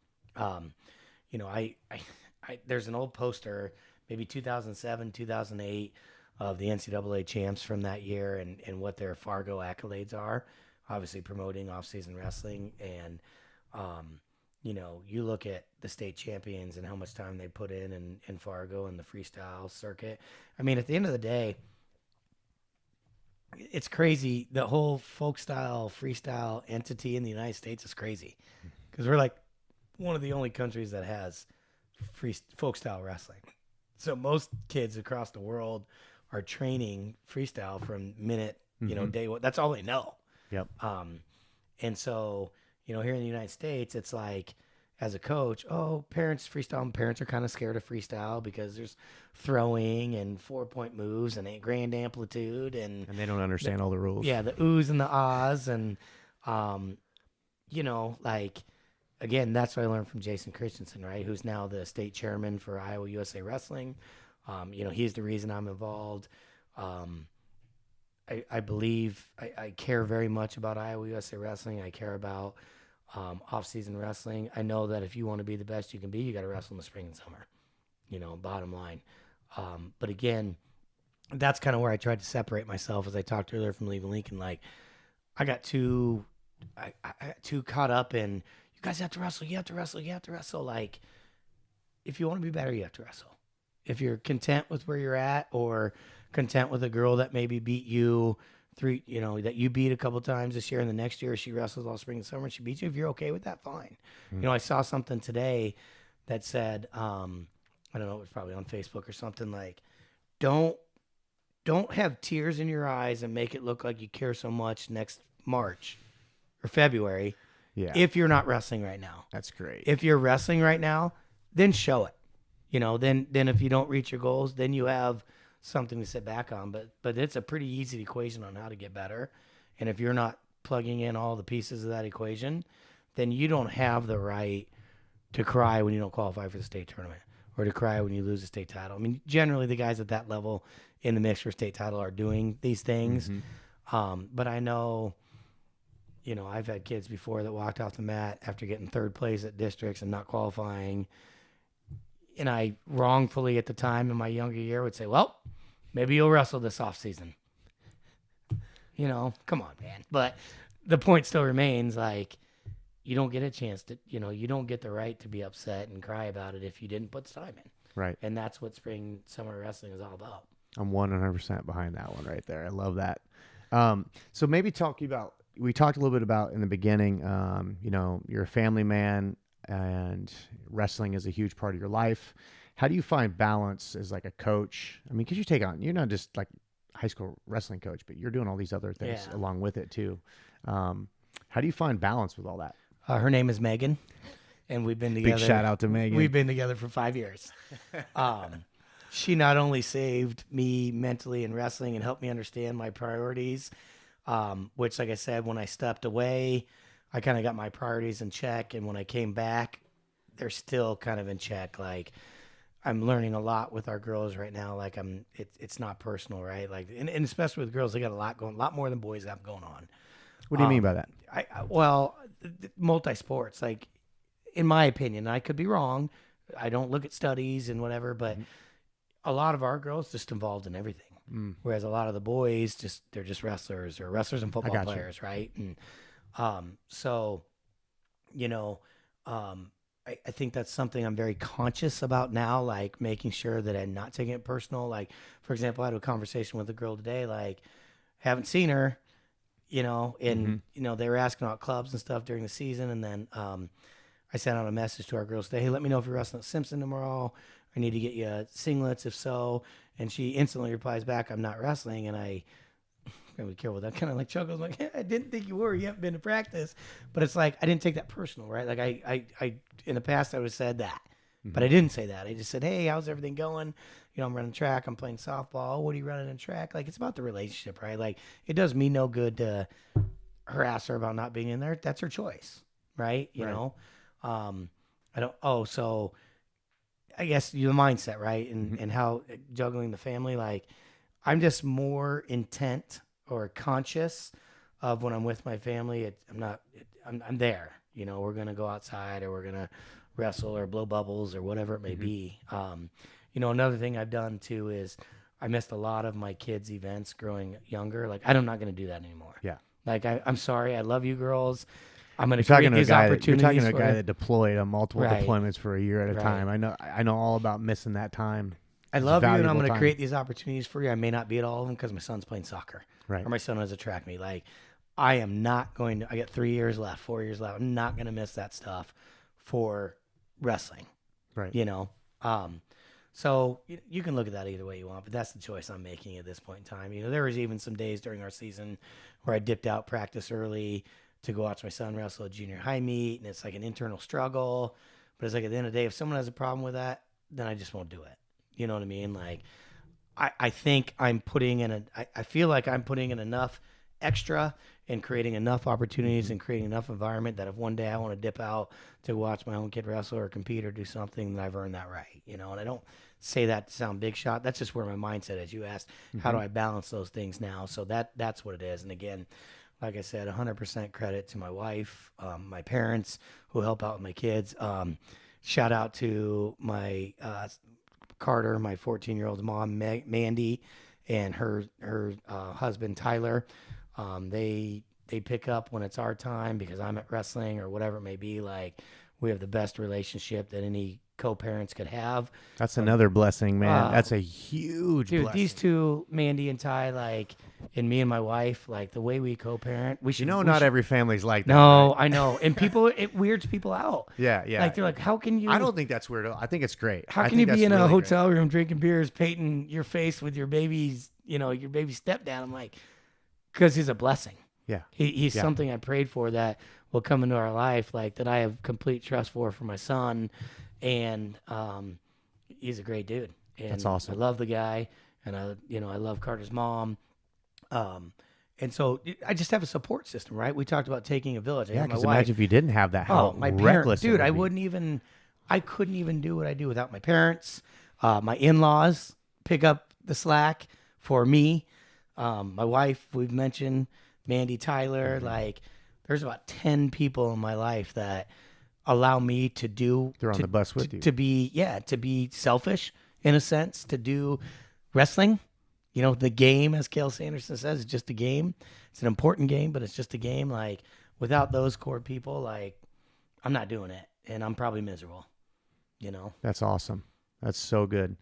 There's an old poster, maybe 2007, 2008, of the NCAA champs from that year and what their Fargo accolades are, obviously promoting off-season wrestling. And, you look at the state champions and how much time they put in Fargo and the freestyle circuit. I mean, at the end of the day, it's crazy. The whole folk style, freestyle entity in the United States is crazy because we're like one of the only countries that has folk style wrestling. So most kids across the world are training freestyle from minute, day one. That's all they know. Yep. And so, here in the United States, it's like, as a coach, parents are kind of scared of freestyle because there's throwing and 4-point moves and a grand amplitude and they don't understand all the rules. Yeah, the oohs and the ahs and, again, that's what I learned from Jason Christensen, right? Who's now the state chairman for Iowa USA Wrestling. He's the reason I'm involved. I believe I care very much about Iowa USA Wrestling. I care about off-season wrestling. I know that if you want to be the best you can be, you got to wrestle in the spring and summer, bottom line. But again, that's kind of where I tried to separate myself, as I talked earlier from leaving Lincoln. Like, I got too caught up in, you guys have to wrestle, you have to wrestle, you have to wrestle. Like, if you want to be better, you have to wrestle. If you're content with where you're at, or content with a girl that maybe beat you that you beat a couple times this year, and the next year she wrestles all spring and summer and she beats you, if you're okay with that, fine. Mm-hmm. I saw something today that said, I don't know, it was probably on Facebook or something, like, don't have tears in your eyes and make it look like you care so much next March or February. Yeah. If you're not wrestling right now. That's great. If you're wrestling right now, then show it. Then if you don't reach your goals, then you have something to sit back on. But it's a pretty easy equation on how to get better. And if you're not plugging in all the pieces of that equation, then you don't have the right to cry when you don't qualify for the state tournament, or to cry when you lose a state title. I mean, generally the guys at that level, in the mix for state title are doing these things. But I know, I've had kids before that walked off the mat after getting third place at districts and not qualifying. And I wrongfully at the time in my younger year would say, well, maybe you'll wrestle this off season. Come on, man. But the point still remains, like, you don't get a chance to, you don't get the right to be upset and cry about it if you didn't put the time in. Right. And that's what spring summer wrestling is all about. I'm 100% behind that one right there. I love that. So maybe we talked a little bit about in the beginning, you're a family man and wrestling is a huge part of your life. How do you find balance as like a coach? I mean, because you're not just like high school wrestling coach, but you're doing all these other things along with it too. How do you find balance with all that? Her name is Megan, and we've been together. Big shout out to Megan. We've been together for 5 years. She not only saved me mentally in wrestling and helped me understand my priorities, which, like I said, when I stepped away, I kind of got my priorities in check. And when I came back, they're still kind of in check. Like, I'm learning a lot with our girls right now. Like, it's not personal, right? Like, and especially with girls, they got a lot more than boys have going on. What do you mean by that? Multi-sports, like, in my opinion, I could be wrong. I don't look at studies and whatever, but a lot of our girls just involved in everything. Whereas a lot of the boys they're just wrestlers or wrestlers and football players, right? And I think that's something I'm very conscious about now, like making sure that I'm not taking it personal. Like, for example, I had a conversation with a girl today, like, haven't seen her, and they were asking about clubs and stuff during the season. And then I sent out a message to our girls today, hey, let me know if you're wrestling at Simpson tomorrow. I need to get you singlets if so. And she instantly replies back, I'm not wrestling. And I gotta be careful with that. Kind of like chuckles, like, I didn't think you were. You haven't been to practice. But it's like, I didn't take that personal, right? Like, I in the past, I would have said that. But I didn't say that. I just said, hey, how's everything going? I'm running track. I'm playing softball. What are you running in track? Like, it's about the relationship, right? Like, it does me no good to harass her about not being in there. That's her choice, right? You know? So I guess the mindset, right? And how juggling the family, like, I'm just more intent or conscious of when I'm with my family. I'm there, we're going to go outside or we're going to wrestle or blow bubbles or whatever it may be. Another thing I've done too is I missed a lot of my kids' events growing younger. Like, I'm not going to do that anymore. Yeah. Like, I'm sorry. I love you girls. I'm going to create these opportunities. You're talking to a guy that deployed on multiple deployments for a year at a time. I know all about missing that time. I love you, and I'm going to create these opportunities for you. I may not be at all of them because my son's playing soccer. Right. Or my son has a track meet. Like, I am not going to – I got 3 years left, 4 years left. I'm not going to miss that stuff for wrestling. Right. So you can look at that either way you want, but that's the choice I'm making at this point in time. There was even some days during our season where I dipped out practice early to go watch my son wrestle a junior high meet, and it's like an internal struggle. But it's like at the end of the day, if someone has a problem with that, then I just won't do it. You know what I mean? Like, I think I'm putting in I feel like I'm putting in enough extra and creating enough opportunities and creating enough environment that if one day I want to dip out to watch my own kid wrestle or compete or do something, then I've earned that right. And I don't say that to sound big shot. That's just where my mindset is. You asked, how do I balance those things now? So that's what it is. And again, like I said, 100% credit to my wife, my parents who help out with my kids. Shout out to my Carter, my 14-year-old mom, Mandy, and her husband, Tyler. They pick up when it's our time because I'm at wrestling or whatever it may be. Like, we have the best relationship that any co-parents could have. That's another blessing, man. That's a huge blessing. These two, Mandy and Ty, like, and me and my wife, like, the way we co-parent, we should. Not every family's like that. No, right? I know. And it weirds people out. Yeah. Like, they're like, how can you? I don't think that's weird. I think it's great. How can you be in a hotel room drinking beers, painting your face with your baby's, your baby's stepdad? I'm like, because he's a blessing. Yeah. He's something I prayed for that will come into our life, like, that I have complete trust for my son. And he's a great dude. And that's awesome. I love the guy, and I love Carter's mom. And so I just have a support system, right? We talked about taking a village. Yeah, because imagine if you didn't have that. My parents, dude, I couldn't even do what I do without my parents. My in-laws pick up the slack for me, my wife, we've mentioned Mandy Tyler, like there's about 10 people in my life that allow me to do, They're on the bus with you. to be selfish in a sense, to do wrestling. You know, the game, as Cale Sanderson says, is just a game. It's an important game, but it's just a game. Like, without those core people, like, I'm not doing it, and I'm probably miserable, you know? That's awesome. That's so good.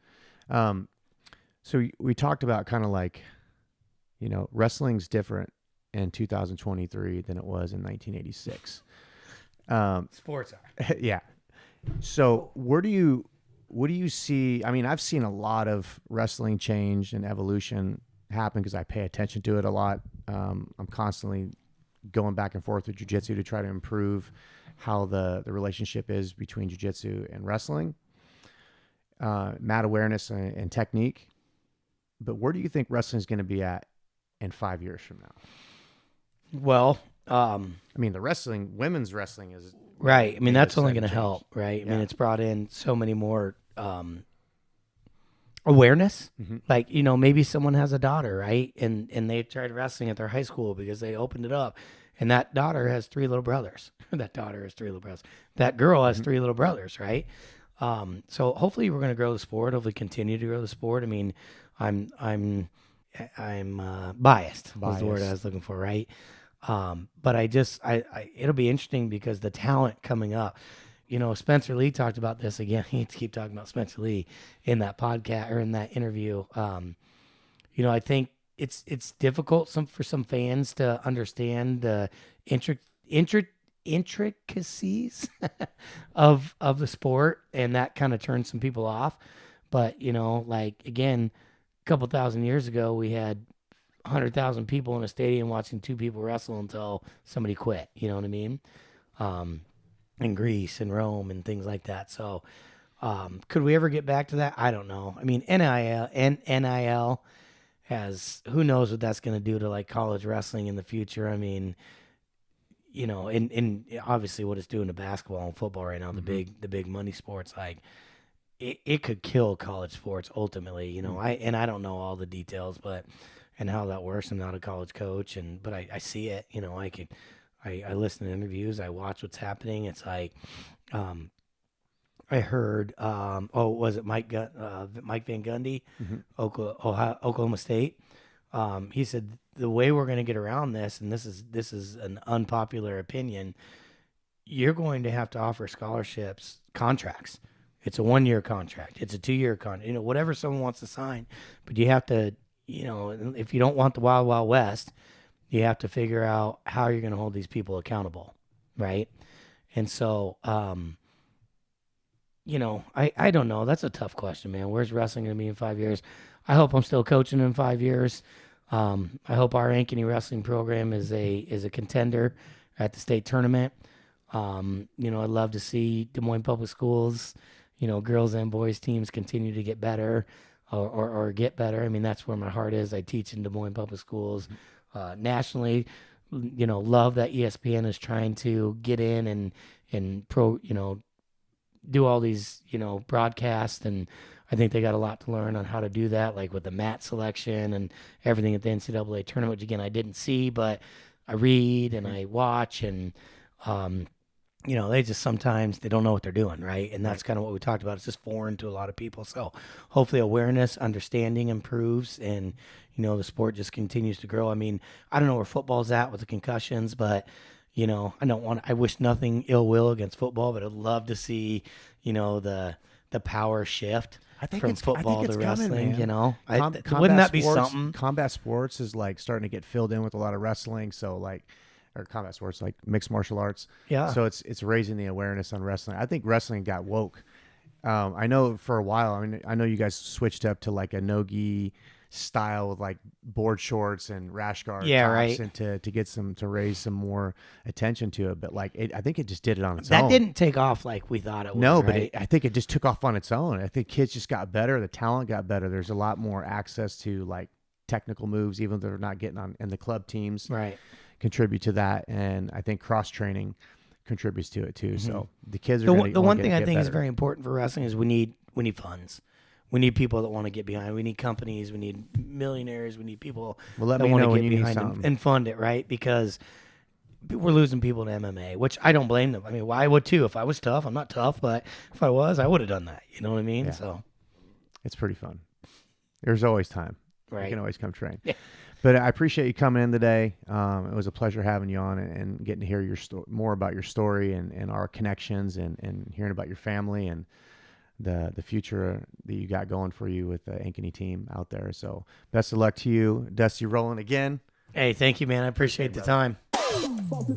So we talked about kind of like, you know, wrestling's different in 2023 than it was in 1986. Sports are. Yeah. So what do you see? I mean, I've seen a lot of wrestling change and evolution happen because I pay attention to it a lot. I'm constantly going back and forth with jiu-jitsu to try to improve how the relationship is between jiu-jitsu and wrestling, mat awareness and technique. But where do you think wrestling is going to be at in 5 years from now? Well, I mean, women's wrestling is right. I mean, that's only going to change. help, right? I Yeah. mean, it's brought in so many more awareness. Mm-hmm. Like, you know, maybe someone has a daughter, right? And they tried wrestling at their high school because they opened it up. And that daughter has 3 little brothers. That daughter has 3 little brothers. That girl has 3 little brothers, right? So hopefully we're going to grow the sport. Hopefully continue to grow the sport. I mean, I'm biased. Was the word I was looking for, right? But it'll be interesting because the talent coming up. You know, Spencer Lee talked about this again. He keep talking about Spencer Lee in that podcast or in that interview. You know, I think it's difficult for some fans to understand the intricacies of the sport, and that kind of turns some people off. But you know, like again, a couple thousand years ago, we had 100,000 people in a stadium watching 2 people wrestle until somebody quit. You know what I mean? In Greece and Rome and things like that. So, could we ever get back to that? I don't know. I mean, NIL has, who knows what that's going to do to like college wrestling in the future. I mean, you know, and obviously what it's doing to basketball and football right now, the big money sports, like it could kill college sports ultimately, you know. I don't know all the details, but, and how that works. I'm not a college coach, but I see it, you know. I listen to interviews, I watch what's happening. It's like, I heard, was it Mike Van Gundy, Oklahoma State? He said the way we're going to get around this, and this is an unpopular opinion, you're going to have to offer scholarships, contracts. It's a 1-year contract. It's a 2-year contract. You know, whatever someone wants to sign, but you have to, you know, if you don't want the Wild Wild West, you have to figure out how you're going to hold these people accountable, right? And so, you know, I don't know. That's a tough question, man. Where's wrestling going to be in 5 years? I hope I'm still coaching in 5 years. I hope our Ankeny wrestling program is a contender at the state tournament. You know, I'd love to see Des Moines Public Schools, you know, girls and boys teams continue to get better or get better. I mean, that's where my heart is. I teach in Des Moines Public Schools. Nationally, you know, love that ESPN is trying to get in and do all these, you know, broadcasts, and I think they got a lot to learn on how to do that, like with the mat selection and everything at the NCAA tournament, which again I didn't see, but I read and I watch, and you know, they just sometimes they don't know what they're doing, right? And that's kind of what we talked about. It's just foreign to a lot of people. So hopefully awareness, understanding improves, and you know, the sport just continues to grow. I mean, I don't know where football's at with the concussions, but you know, I wish nothing ill will against football, but I'd love to see, you know, the power shift from football to wrestling, coming, you know. Wouldn't that be something? Combat sports is like starting to get filled in with a lot of wrestling. So like, or combat sports, like mixed martial arts. Yeah. So it's raising the awareness on wrestling. I think wrestling got woke. I know for a while, I mean, I know you guys switched up to like a no-gi style with like board shorts and rash guard tops, right, and to get to raise some more attention to it. But like, I think it just did it on its own. That didn't take off like we thought it would. No, right? but I think it just took off on its own. I think kids just got better. The talent got better. There's a lot more access to like technical moves, even though they're not getting on, and the club teams contribute to that. And I think cross training contributes to it too. So the kids are the one thing I think is very important for wrestling is we need funds. We need people that want to get behind. We need companies. We need millionaires. We need people Well, let that me want know to when get you need behind something. and fund it, right? Because we're losing people to MMA, which I don't blame them. I mean, why would too? If I was tough, I'm not tough, but if I was, I would have done that. You know what I mean? Yeah. So It's pretty fun. There's always time. right. You can always come train. Yeah. But I appreciate you coming in today. It was a pleasure having you on and getting to hear your more about your story and our connections and hearing about your family and the future that you got going for you with the Ankeny team out there. So best of luck to you, Dusty Roland again. Hey, thank you, man. I appreciate the time. Bounce it,